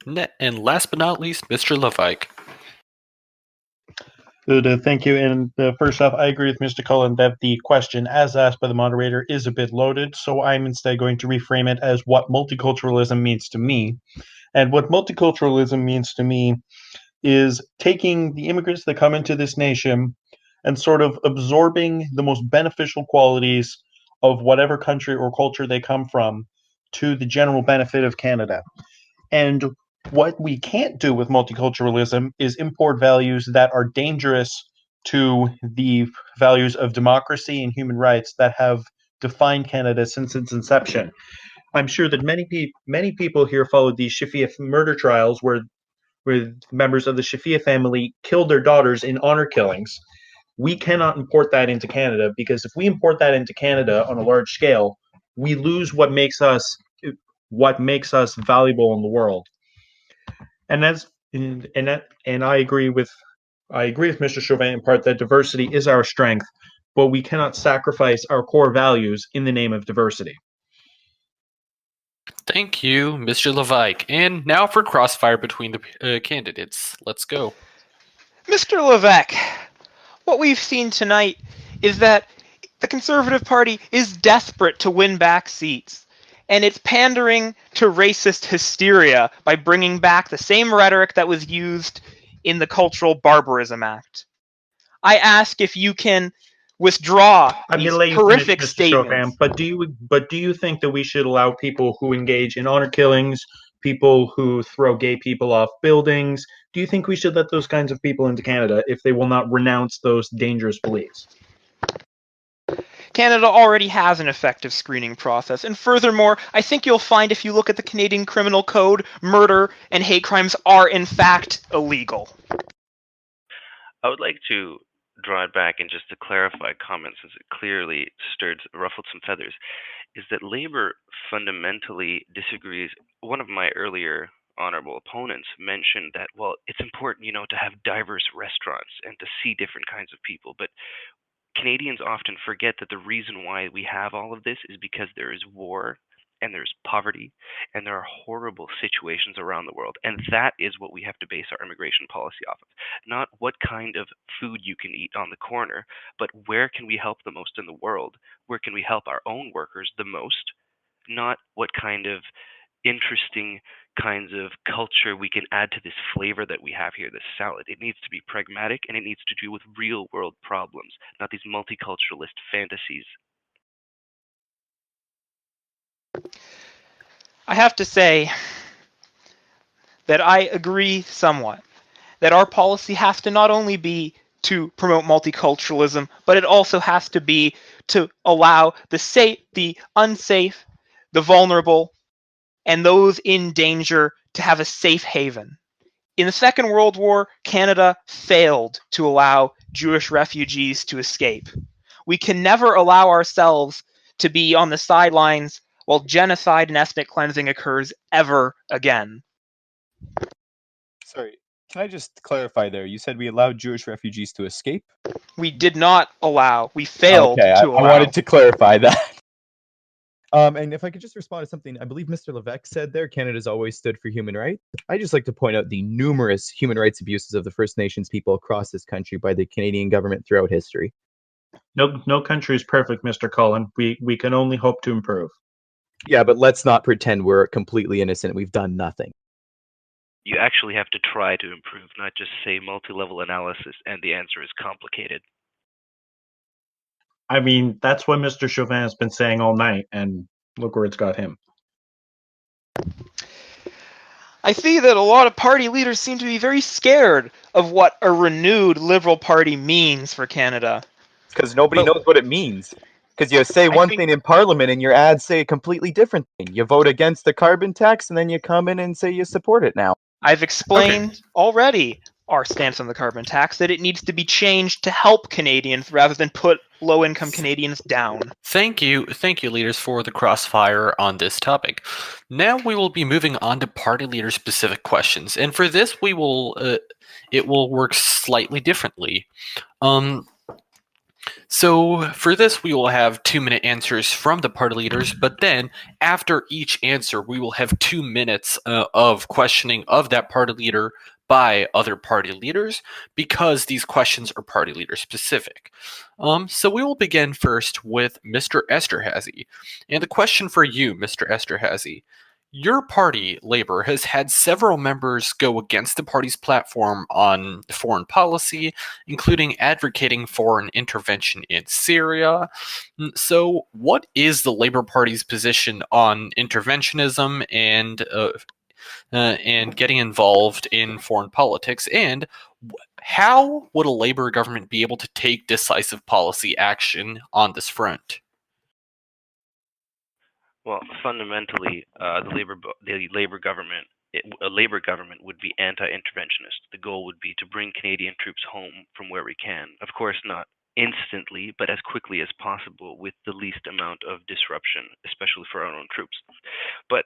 And last but not least, Mr. Levike. Good, thank you. And first off, I agree with Mr. Cullen that the question, as asked by the moderator, is a bit loaded. So I'm instead going to reframe it as what multiculturalism means to me. And what multiculturalism means to me is taking the immigrants that come into this nation and sort of absorbing the most beneficial qualities of whatever country or culture they come from to the general benefit of Canada. And what we can't do with multiculturalism is import values that are dangerous to the values of democracy and human rights that have defined Canada since its inception. I'm sure that many people here followed the Shafia murder trials where members of the Shafia family killed their daughters in honor killings. We cannot import that into Canada because if we import that into Canada on a large scale, we lose what makes us valuable in the world. And I agree with Mr. Chauvin in part that diversity is our strength, but we cannot sacrifice our core values in the name of diversity. Thank you, Mr. Levike. And now for crossfire between the candidates. Let's go. Mr. Levesque, what we've seen tonight is that the Conservative Party is desperate to win back seats. And it's pandering to racist hysteria by bringing back the same rhetoric that was used in the Cultural Barbarism Act. I ask if you can withdraw these horrific statements. But do you think that we should allow people who engage in honor killings, people who throw gay people off buildings, do you think we should let those kinds of people into Canada if they will not renounce those dangerous beliefs? Canada already has an effective screening process, and furthermore, I think you'll find if you look at the Canadian Criminal Code, murder and hate crimes are in fact illegal. I would like to draw it back and just to clarify comments, since it clearly ruffled some feathers, is that Labour fundamentally disagrees. One of my earlier honorable opponents mentioned that, well, it's important, to have diverse restaurants and to see different kinds of people, but Canadians often forget that the reason why we have all of this is because there is war and there's poverty and there are horrible situations around the world. And that is what we have to base our immigration policy off of. Not what kind of food you can eat on the corner, but where can we help the most in the world? Where can we help our own workers the most? Not what kind of interesting kinds of culture we can add to this flavor that we have here, this salad. It needs to be pragmatic and it needs to do with real world problems, not these multiculturalist fantasies. I have to say that I agree somewhat that our policy has to not only be to promote multiculturalism, but it also has to be to allow the safe, the unsafe, the vulnerable, and those in danger to have a safe haven. In the Second World War, Canada failed to allow Jewish refugees to escape. We can never allow ourselves to be on the sidelines while genocide and ethnic cleansing occurs ever again. Sorry, can I just clarify there? You said we allowed Jewish refugees to escape? We did not allow, we failed Okay, to I allow. wanted to clarify that. And if I could just respond to something, I believe Mr. Levesque said there, Canada's always stood for human rights. I'd just like to point out the numerous human rights abuses of the First Nations people across this country by the Canadian government throughout history. No country is perfect, Mr. Cullen. We can only hope to improve. Yeah, but let's not pretend we're completely innocent. We've done nothing. You actually have to try to improve, not just say multi-level analysis and the answer is complicated. I mean, that's what Mr. Chauvin has been saying all night, and look where it's got him. I see that a lot of party leaders seem to be very scared of what a renewed Liberal Party means for Canada. Because nobody But- knows what it means. Because you say I one think- thing in Parliament and your ads say a completely different thing. You vote against the carbon tax and then you come in and say you support it now. I've explained already our stance on the carbon tax, that it needs to be changed to help Canadians rather than put low-income Canadians down. Thank you, leaders, for the crossfire on this topic. Now we will be moving on to party leader specific questions, and for this we will it will work slightly differently. So for this, we will have 2-minute answers from the party leaders, but then after each answer, we will have 2 minutes of questioning of that party leader by other party leaders, because these questions are party leader specific. So we will begin first with Mr. Esterhazy. And the question for you, Mr. Esterhazy: your party, Labour, has had several members go against the party's platform on foreign policy, including advocating for an intervention in Syria. So, what is the Labour Party's position on interventionism and getting involved in foreign politics? And how would a Labour government be able to take decisive policy action on this front? Well, fundamentally, a Labor government would be anti-interventionist. The goal would be to bring Canadian troops home from where we can. Of course, not instantly, but as quickly as possible with the least amount of disruption, especially for our own troops. But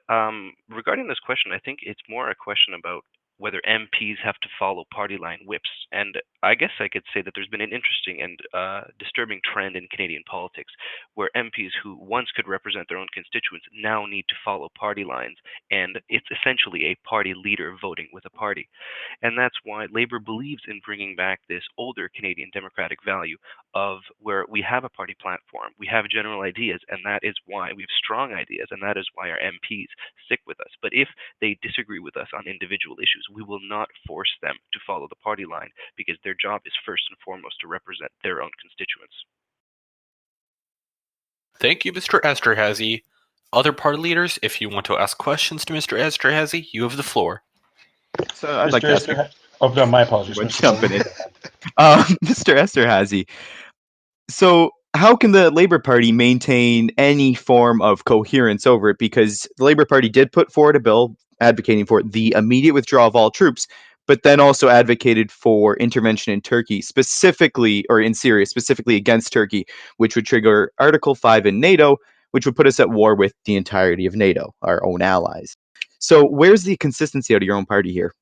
regarding this question, I think it's more a question about whether MPs have to follow party line whips. And I guess I could say that there's been an interesting and disturbing trend in Canadian politics where MPs who once could represent their own constituents now need to follow party lines. And it's essentially a party leader voting with a party. And that's why Labour believes in bringing back this older Canadian democratic value of where we have a party platform, we have general ideas, and that is why we have strong ideas, and that is why our MPs stick with us. But if they disagree with us on individual issues, we will not force them to follow the party line, because their job is first and foremost to represent their own constituents. Thank you, Mr. Esterhazy. Other party leaders, if you want to ask questions to Mr. Esterhazy, you have the floor. So I'd like to ask Oh, no, my apologies. We're Mr. jumping Cullen. in. Mr. Esterhazy. So how can the Labour Party maintain any form of coherence over it? Because the Labour Party did put forward a bill advocating for the immediate withdrawal of all troops, but then also advocated for intervention in Turkey, specifically, or in Syria, specifically against Turkey, which would trigger Article 5 in NATO, which would put us at war with the entirety of NATO, our own allies. So where's the consistency out of your own party here?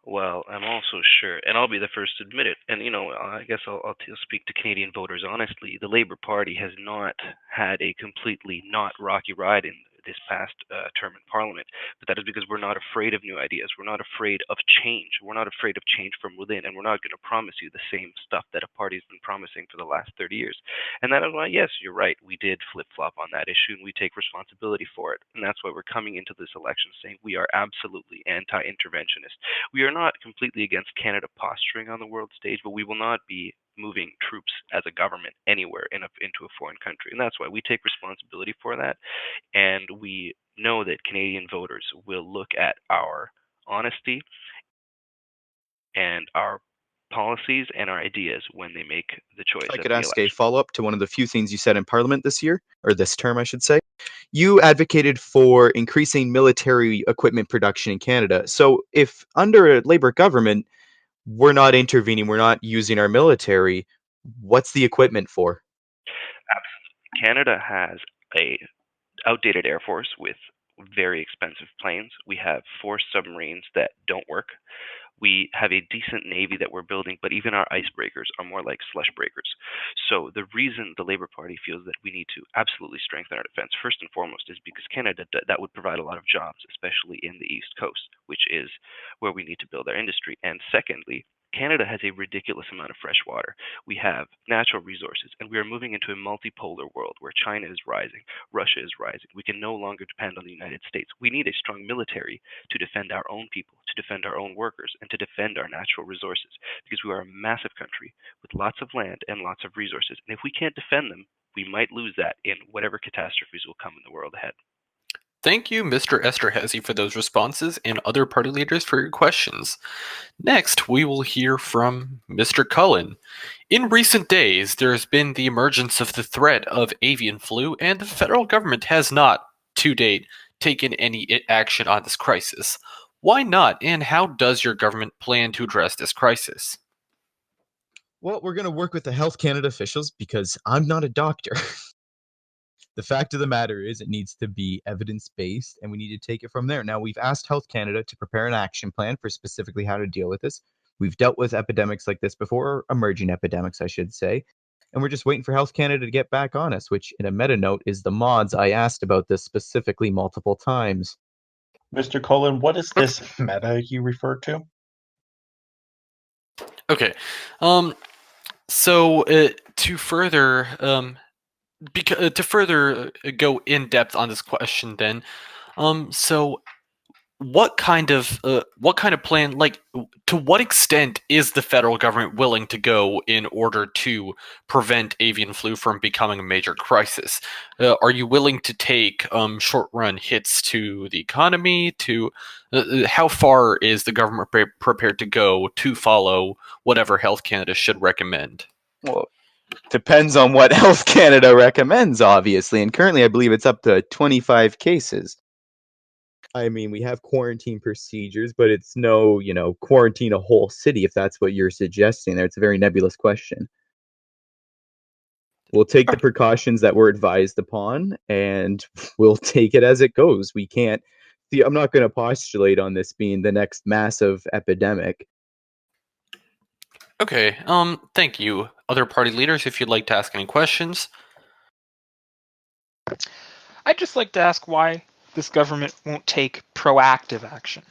Well, I'm also sure, and I'll be the first to admit it, and I guess I'll speak to Canadian voters honestly. The Labour Party has not had a completely not rocky ride in this past term in Parliament, but that is because we're not afraid of new ideas. We're not afraid of change. We're not afraid of change from within, and we're not going to promise you the same stuff that a party's been promising for the last 30 years. And that is why, yes, you're right, we did flip-flop on that issue, and we take responsibility for it. And that's why we're coming into this election saying we are absolutely anti-interventionist. We are not completely against Canada posturing on the world stage, but we will not be moving troops as a government anywhere into a foreign country. And that's why we take responsibility for that. And we know that Canadian voters will look at our honesty and our policies and our ideas when they make the choice. I could ask a follow-up to one of the few things you said in Parliament this year, or this term, I should say. you advocated for increasing military equipment production in Canada. So if under a Labour government, we're not intervening, we're not using our military, what's the equipment for? Canada has a outdated air force with very expensive planes. We have 4 submarines that don't work. We have a decent navy that we're building, but even our icebreakers are more like slush breakers. So the reason the Labour Party feels that we need to absolutely strengthen our defense, first and foremost, is because Canada, that would provide a lot of jobs, especially in the East Coast, which is where we need to build our industry. And secondly, Canada has a ridiculous amount of fresh water. We have natural resources, and we are moving into a multipolar world where China is rising, Russia is rising. We can no longer depend on the United States. We need a strong military to defend our own people, to defend our own workers, and to defend our natural resources, because we are a massive country with lots of land and lots of resources. And if we can't defend them, we might lose that in whatever catastrophes will come in the world ahead. Thank you, Mr. Esterhazy, for those responses, and other party leaders for your questions. Next, we will hear from Mr. Cullen. In recent days, there has been the emergence of the threat of avian flu, and the federal government has not, to date, taken any action on this crisis. Why not, and how does your government plan to address this crisis? Well, we're going to work with the Health Canada officials because I'm not a doctor. The fact of the matter is it needs to be evidence-based, and we need to take it from there. Now, we've asked Health Canada to prepare an action plan for specifically how to deal with this. We've dealt with epidemics like this before, or emerging epidemics, I should say, and we're just waiting for Health Canada to get back on us, which, in a meta note, is the mods. I asked about this specifically multiple times. Mr. Cullen, what is this meta you referred to? Okay, so to further go in depth on this question, then, so what kind of plan, like, to what extent is the federal government willing to go in order to prevent avian flu from becoming a major crisis? Are you willing to take short run hits to the economy? How far is the government prepared to go to follow whatever Health Canada should recommend? Well, depends on what Health Canada recommends, obviously, and currently I believe it's up to 25 cases. I mean, we have quarantine procedures, but it's no, quarantine a whole city if that's what you're suggesting there. It's a very nebulous question. We'll take the precautions that we're advised upon, and we'll take it as it goes. We can't. See, I'm not going to postulate on this being the next massive epidemic. Okay, thank you. Other party leaders, if you'd like to ask any questions. I'd just like to ask why this government won't take proactive action.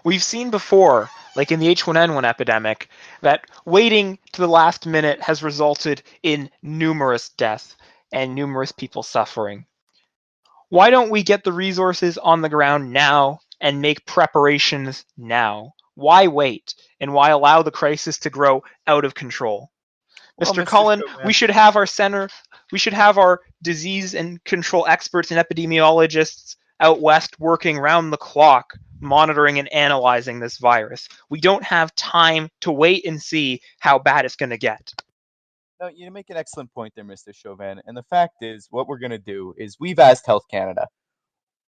We've seen before, like in the H1N1 epidemic, that waiting to the last minute has resulted in numerous deaths and numerous people suffering. Why don't we get the resources on the ground now and make preparations now? Why wait? And why allow the crisis to grow out of control? Well, Mr. Mr. Cullen, Chauvin- we should have our center, we should have our disease and control experts and epidemiologists out west working round the clock, monitoring and analyzing this virus. We don't have time to wait and see how bad it's going to get. No, you make an excellent point there, Mr. Chauvin. And the fact is, what we're going to do is we've asked Health Canada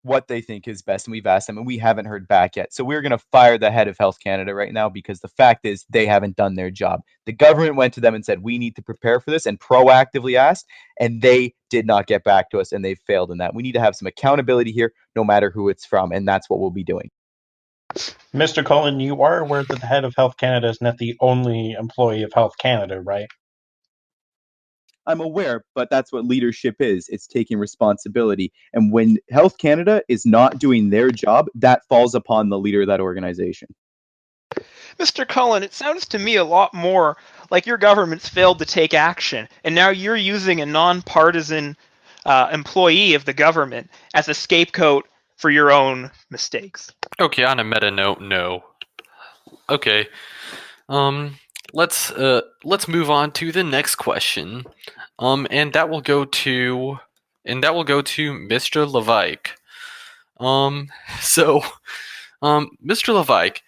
what they think is best, and we've asked them, and we haven't heard back yet. So we're going to fire the head of Health Canada right now because the fact is they haven't done their job. The government went to them and said, we need to prepare for this, and proactively asked, and they did not get back to us, and they failed in that. We need to have some accountability here, no matter who it's from, and that's what we'll be doing. Mr. Cullen, you are aware that the head of Health Canada is not the only employee of Health Canada, right? I'm aware, but that's what leadership is. It's taking responsibility. And when Health Canada is not doing their job, that falls upon the leader of that organization. Mr. Cullen, it sounds to me a lot more like your government's failed to take action, and now you're using a nonpartisan employee of the government as a scapegoat for your own mistakes. Okay, on a meta note, no. Okay, let's move on to the next question, and that will go to Mr. Levike. Mr. Levike,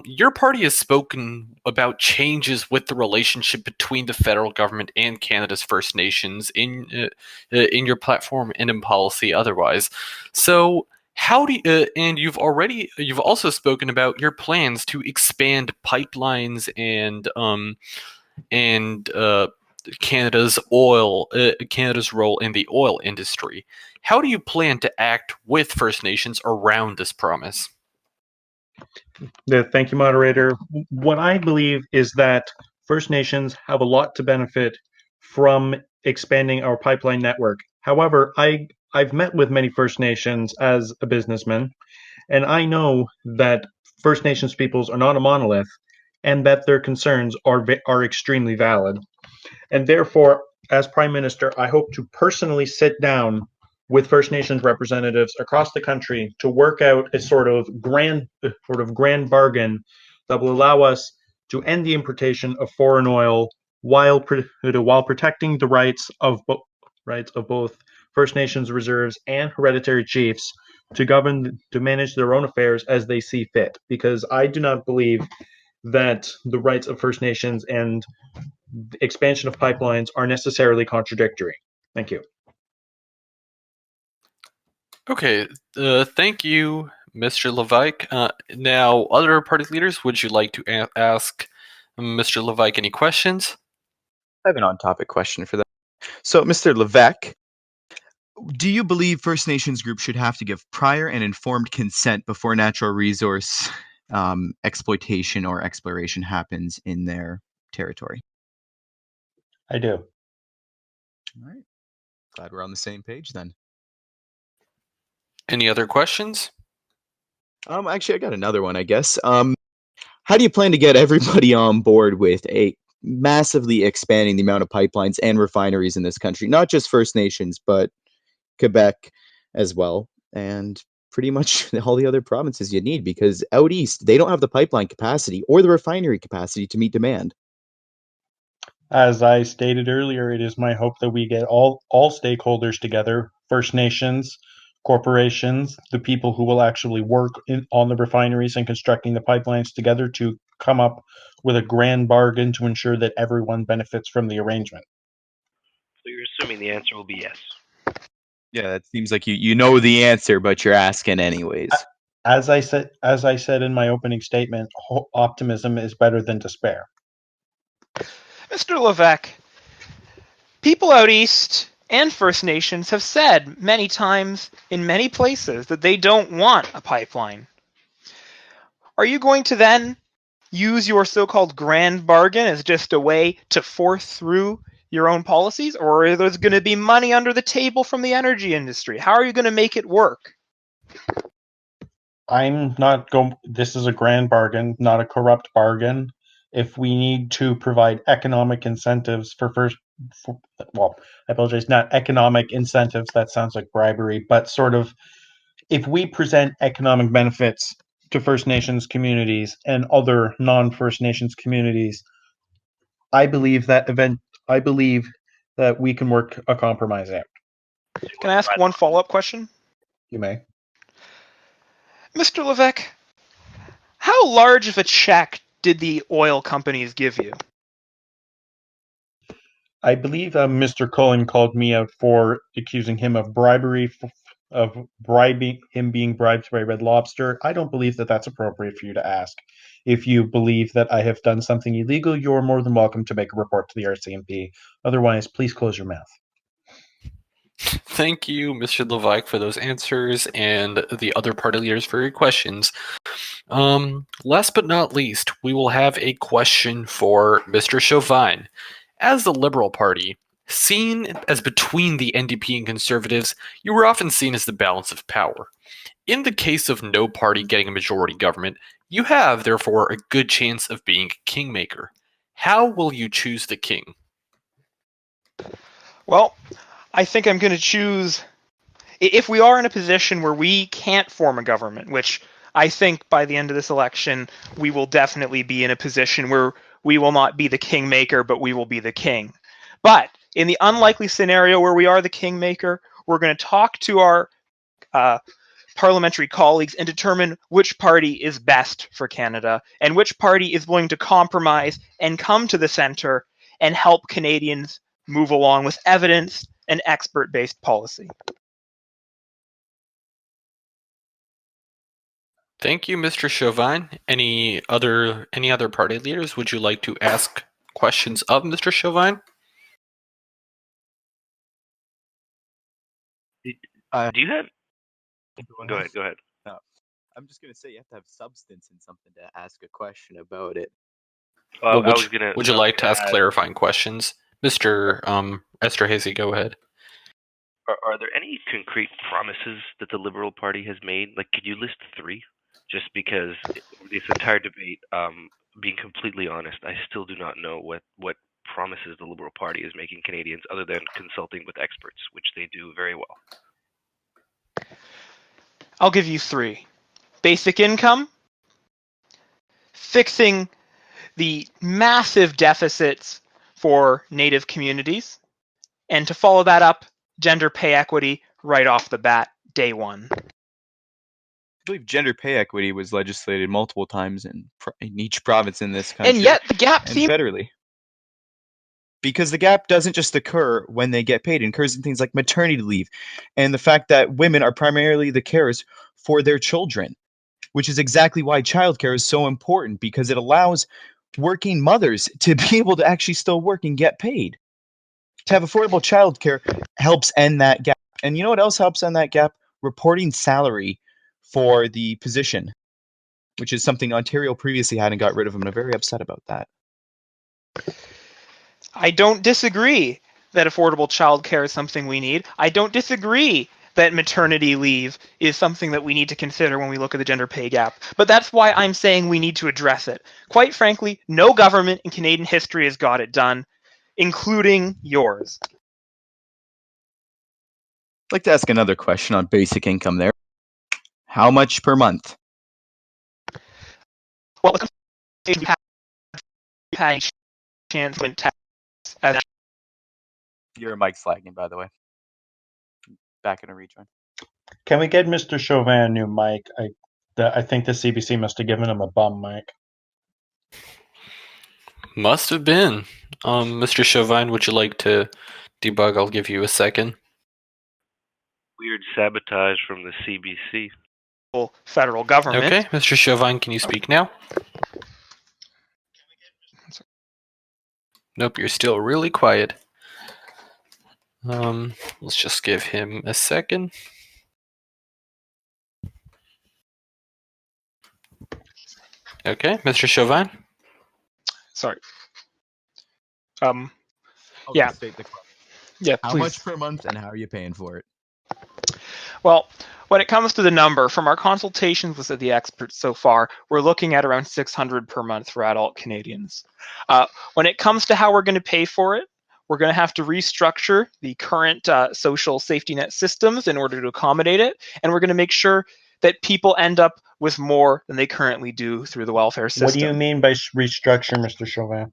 Your party has spoken about changes with the relationship between the federal government and Canada's First Nations in your platform and in policy otherwise. So, how do you, and you've also spoken about your plans to expand pipelines and Canada's role in the oil industry. How do you plan to act with First Nations around this promise? Thank you, moderator. What I believe is that First Nations have a lot to benefit from expanding our pipeline network. However, I've met with many First Nations as a businessman, and I know that First Nations peoples are not a monolith, and that their concerns are extremely valid. And therefore, as Prime Minister, I hope to personally sit down with First Nations representatives across the country to work out a sort of grand bargain that will allow us to end the importation of foreign oil while protecting the rights of both First Nations reserves and hereditary chiefs to manage their own affairs as they see fit. Because I do not believe that the rights of First Nations and the expansion of pipelines are necessarily contradictory. Thank you. Okay, thank you, Mr. Levike. Now, other party leaders, would you like to ask Mr. Levike any questions? I have an on-topic question for that. So, Mr. Levesque, do you believe First Nations groups should have to give prior and informed consent before natural resource exploitation or exploration happens in their territory? I do. All right. Glad we're on the same page then. Any other questions? Actually, I got another one, I guess. How do you plan to get everybody on board with a massively expanding the amount of pipelines and refineries in this country? Not just First Nations, but Quebec as well, and pretty much all the other provinces you need, because out east, they don't have the pipeline capacity or the refinery capacity to meet demand. As I stated earlier, it is my hope that we get all stakeholders together, First Nations, corporations, the people who will actually work on the refineries and constructing the pipelines together to come up with a grand bargain to ensure that everyone benefits from the arrangement. So you're assuming the answer will be yes. Yeah, that seems like you know the answer, but you're asking anyways. As I said in my opening statement, optimism is better than despair. Mr. Levesque, people out east and First Nations have said many times in many places that they don't want a pipeline. Are you going to then use your so-called grand bargain as just a way to force through your own policies, or are there going to be money under the table from the energy industry? How are you going to make it work? I'm not going. This is a grand bargain, not a corrupt bargain. If we need to provide economic incentives well, I apologize, not economic incentives. That sounds like bribery, but sort of, if we present economic benefits to First Nations communities and other non-First Nations communities, I believe that we can work a compromise out. Can I ask one follow-up question? You may. Mr. Levesque, how large of a check did the oil companies give you? I believe Mr. Cullen called me out for accusing him of bribery, of bribing him being bribed by Red Lobster. I don't believe that that's appropriate for you to ask. If you believe that I have done something illegal, you're more than welcome to make a report to the RCMP. Otherwise, please close your mouth. Thank you, Mr. Levike, for those answers, and the other party leaders for your questions. Last but not least, we will have a question for Mr. Chauvin. As the Liberal Party, seen as between the NDP and Conservatives, you were often seen as the balance of power. In the case of no party getting a majority government, you have, therefore, a good chance of being a kingmaker. How will you choose the king? Well, I think I'm going to choose, if we are in a position where we can't form a government, which I think by the end of this election, we will definitely be in a position where we will not be the kingmaker, but we will be the king. But in the unlikely scenario where we are the kingmaker, we're going to talk to our parliamentary colleagues and determine which party is best for Canada and which party is willing to compromise and come to the center and help Canadians move along with evidence and expert-based policy. Thank you, Mr. Chauvin. Any other party leaders would you like to ask questions of Mr. Chauvin? Do you have? Go ahead. I'm just gonna say you have to have substance in something to ask a question about it. Would you like to ask clarifying questions? Mr. Esterhazy, go ahead. Are there any concrete promises that the Liberal Party has made? Like, could you list 3? Just because this entire debate, being completely honest, I still do not know what promises the Liberal Party is making Canadians other than consulting with experts, which they do very well. I'll give you 3. Basic income, fixing the massive deficits for Native communities, and to follow that up, gender pay equity right off the bat, day one. I believe gender pay equity was legislated multiple times in each province in this country. And yet the gap and seems federally. Because the gap doesn't just occur when they get paid. It occurs in things like maternity leave and the fact that women are primarily the carers for their children, which is exactly why childcare is so important, because it allows working mothers to be able to actually still work and get paid. To have affordable childcare helps end that gap. And you know what else helps end that gap? Reporting salary for the position, which is something Ontario previously had and got rid of them, and I'm very upset about that. I don't disagree that affordable childcare is something we need. I don't disagree that maternity leave is something that we need to consider when we look at the gender pay gap. But that's why I'm saying we need to address it. Quite frankly, no government in Canadian history has got it done, including yours. I'd like to ask another question on basic income there. How much per month? Well, we've had a chance when tax as Your mic's lagging, by the way. Back in a rejoin. Can we get Mr. Chauvin a new mic? I think the CBC must have given him a bum mic. Must have been. Mr. Chauvin, would you like to debug? I'll give you a second. Weird sabotage from the CBC. federal government. Okay, Mr. Chauvin, can you speak now? Nope, you're still really quiet. Let's just give him a second. Okay, Mr. Chauvin. Sorry. I'll Yeah. state the question. Yeah, How please. much per month and how are you paying for it? Well, when it comes to the number, from our consultations with the experts so far, we're looking at around $600 per month for adult Canadians. When it comes to how we're going to pay for it, we're going to have to restructure the current social safety net systems in order to accommodate it, and we're going to make sure that people end up with more than they currently do through the welfare system. What do you mean by restructure, Mr. Chauvin?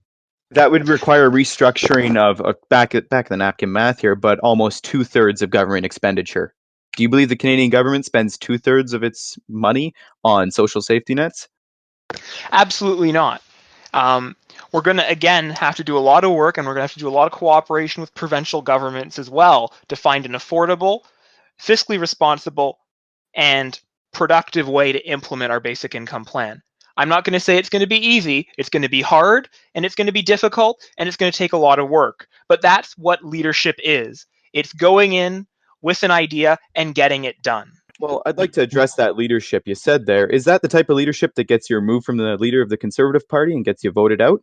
That would require restructuring of back of the napkin math here, but almost 2/3 of government expenditure. Do you believe the Canadian government spends 2/3 of its money on social safety nets? Absolutely not. We're going to, again, have to do a lot of work, and we're going to have to do a lot of cooperation with provincial governments as well to find an affordable, fiscally responsible, and productive way to implement our basic income plan. I'm not going to say it's going to be easy. It's going to be hard, and it's going to be difficult, and it's going to take a lot of work. But that's what leadership is. It's going in with an idea and getting it done. Well, I'd like to address that leadership you said there. Is that the type of leadership that gets you removed from the leader of the Conservative Party and gets you voted out?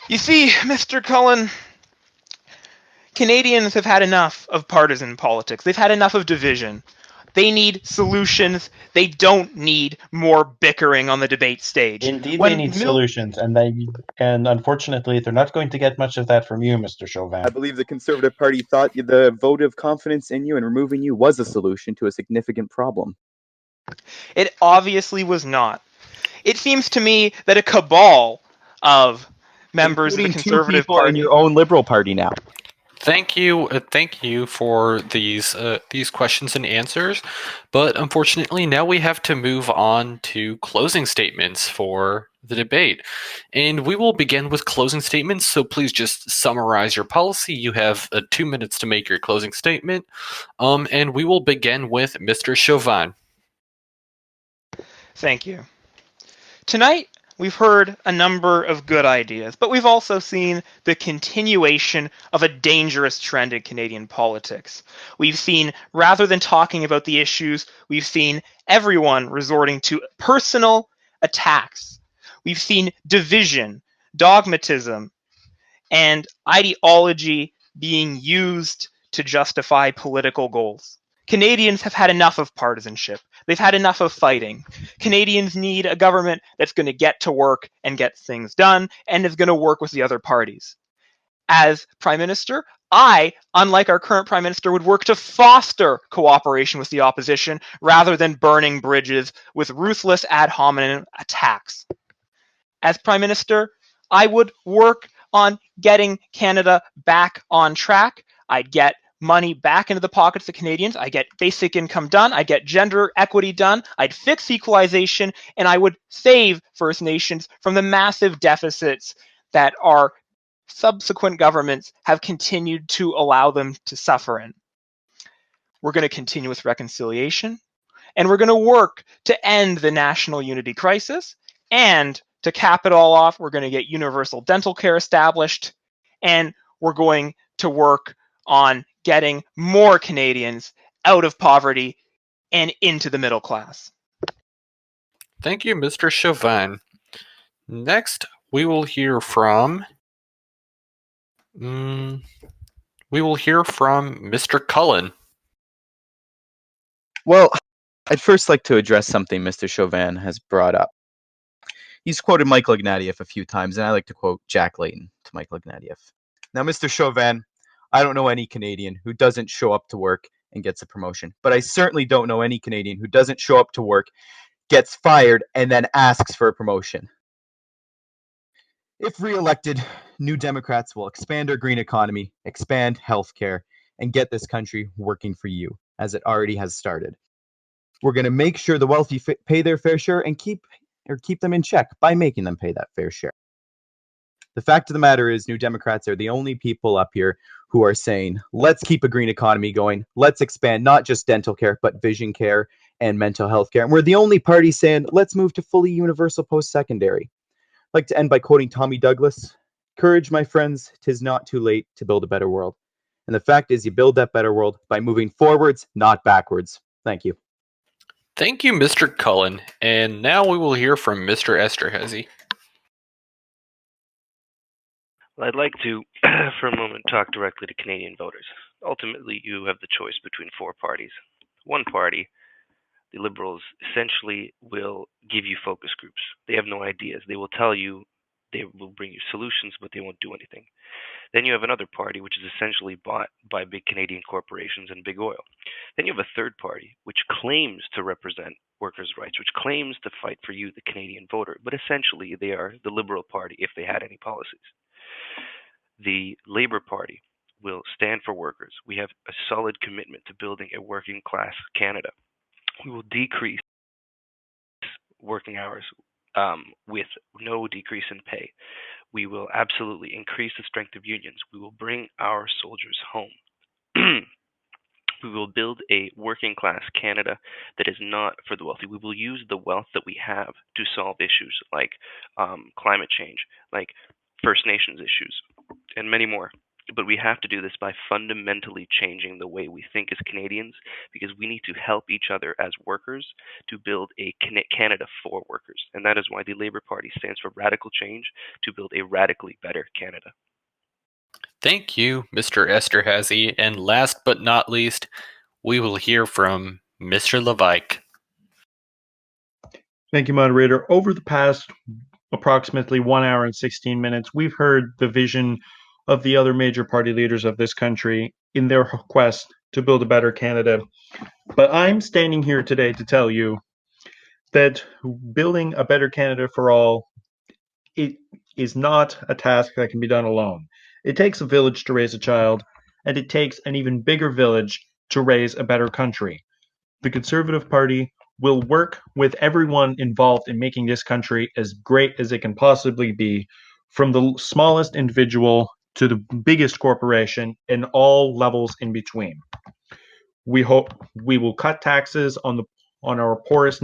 You see, Mr. Cullen, Canadians have had enough of partisan politics. They've had enough of division. They need solutions. They don't need more bickering on the debate stage. Indeed, they need solutions, and unfortunately, they're not going to get much of that from you, Mr. Chauvin. I believe the Conservative Party thought the vote of confidence in you and removing you was a solution to a significant problem. It obviously was not. It seems to me that a cabal of members of the Including Conservative two people Party in your own Liberal Party now. Thank you for these questions and answers. But unfortunately, now we have to move on to closing statements for the debate, and we will begin with closing statements. So please just summarize your policy. You have 2 minutes to make your closing statement. And we will begin with Mr. Chauvin. Thank you. Tonight, we've heard a number of good ideas, but we've also seen the continuation of a dangerous trend in Canadian politics. We've seen, rather than talking about the issues, we've seen everyone resorting to personal attacks. We've seen division, dogmatism, and ideology being used to justify political goals. Canadians have had enough of partisanship. They've had enough of fighting. Canadians need a government that's going to get to work and get things done and is going to work with the other parties. As Prime Minister, I, unlike our current Prime Minister, would work to foster cooperation with the opposition rather than burning bridges with ruthless ad hominem attacks. As Prime Minister, I would work on getting Canada back on track. I'd get money back into the pockets of Canadians. I'd get basic income done. I'd get gender equity done. I'd fix equalization, and I would save First Nations from the massive deficits that our subsequent governments have continued to allow them to suffer in. We're going to continue with reconciliation, and we're going to work to end the national unity crisis. And to cap it all off, we're going to get universal dental care established, and we're going to work on getting more Canadians out of poverty and into the middle class. Thank you, Mr. Chauvin. Next, we will hear from Mr. Cullen. Well, I'd first like to address something Mr. Chauvin has brought up. He's quoted Michael Ignatieff a few times, and I like to quote Jack Layton to Michael Ignatieff. Now, Mr. Chauvin, I don't know any Canadian who doesn't show up to work and gets a promotion, but I certainly don't know any Canadian who doesn't show up to work, gets fired, and then asks for a promotion. If re-elected, New Democrats will expand our green economy, expand healthcare, and get this country working for you, as it already has started. We're going to make sure the wealthy pay their fair share and keep them in check by making them pay that fair share. The fact of the matter is, New Democrats are the only people up here who are saying, let's keep a green economy going. Let's expand not just dental care, but vision care and mental health care. And we're the only party saying, let's move to fully universal post-secondary. I'd like to end by quoting Tommy Douglas. Courage, my friends, 'tis not too late to build a better world. And the fact is, you build that better world by moving forwards, not backwards. Thank you. Thank you, Mr. Cullen. And now we will hear from Mr. Esterhazy. Well, I'd like to, for a moment, talk directly to Canadian voters. Ultimately, you have the choice between four parties. One party, the Liberals, essentially will give you focus groups. They have no ideas. They will tell you, they will bring you solutions, but they won't do anything. Then you have another party, which is essentially bought by big Canadian corporations and big oil. Then you have a third party, which claims to represent workers' rights, which claims to fight for you, the Canadian voter, but essentially they are the Liberal Party if they had any policies. The Labour Party will stand for workers. We have a solid commitment to building a working class Canada. We will decrease working hours with no decrease in pay. We will absolutely increase the strength of unions. We will bring our soldiers home. We will build a working class Canada that is not for the wealthy. We will use the wealth that we have to solve issues like climate change, like First Nations issues, and many more. But we have to do this by fundamentally changing the way we think as Canadians, because we need to help each other as workers to build a Canada for workers. And that is why the Labour Party stands for radical change, to build a radically better Canada. Thank you, Mr. Esterhazy. And last but not least, we will hear from Mr. Levike. Thank you, moderator. Over the past approximately 1 hour and 16 minutes, we've heard the vision of the other major party leaders of this country in their quest to build a better Canada. But I'm standing here today to tell you that building a better Canada for all, it is not a task that can be done alone. It takes a village to raise a child, and it takes an even bigger village to raise a better country. The Conservative Party will work with everyone involved in making this country as great as it can possibly be, from the smallest individual to the biggest corporation and all levels in between. We hope we will cut taxes on our poorest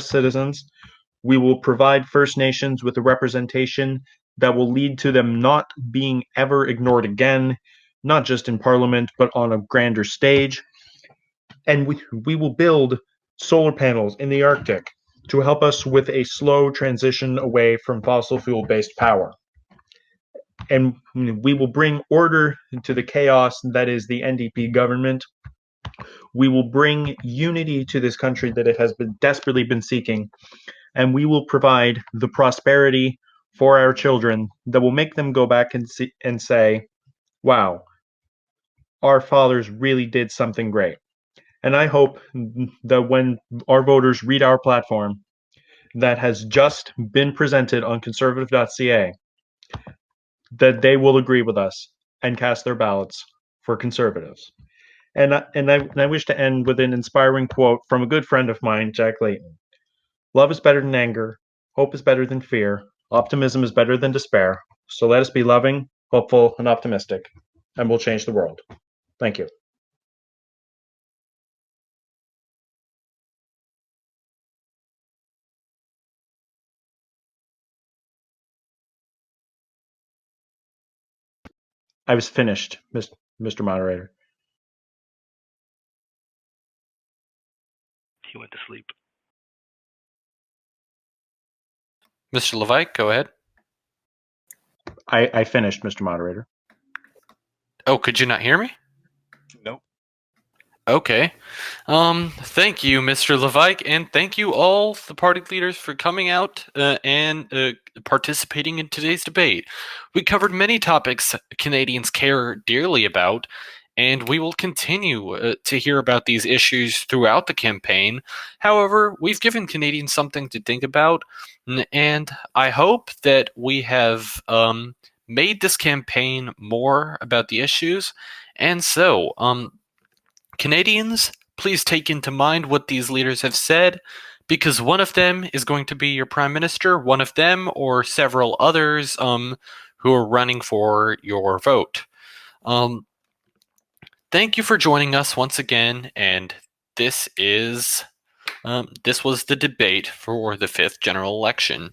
citizens. We will provide First Nations with a representation that will lead to them not being ever ignored again, not just in Parliament, but on a grander stage. And we will build solar panels in the Arctic to help us with a slow transition away from fossil fuel-based power. And we will bring order to the chaos that is the NDP government. We will bring unity to this country that it has desperately been seeking, and we will provide the prosperity for our children that will make them go back and say, wow, our fathers really did something great. And I hope that when our voters read our platform that has just been presented on conservative.ca, that they will agree with us and cast their ballots for conservatives. And I wish to end with an inspiring quote from a good friend of mine, Jack Layton. Love is better than anger. Hope is better than fear. Optimism is better than despair. So let us be loving, hopeful, and optimistic, and we'll change the world. Thank you. I was finished, Mr. Moderator. He went to sleep. Mr. Levite, go ahead. I finished, Mr. Moderator. Oh, could you not hear me? Nope. Okay. Thank you, Mr. Levike, and thank you all the party leaders for coming out and participating in today's debate. We covered many topics Canadians care dearly about, and we will continue to hear about these issues throughout the campaign. However, we've given Canadians something to think about, and I hope that we have made this campaign more about the issues. And so, Canadians, please take into mind what these leaders have said, because one of them is going to be your prime minister, one of them or several others who are running for your vote. Thank you for joining us once again, and this was the debate for the 5th general election.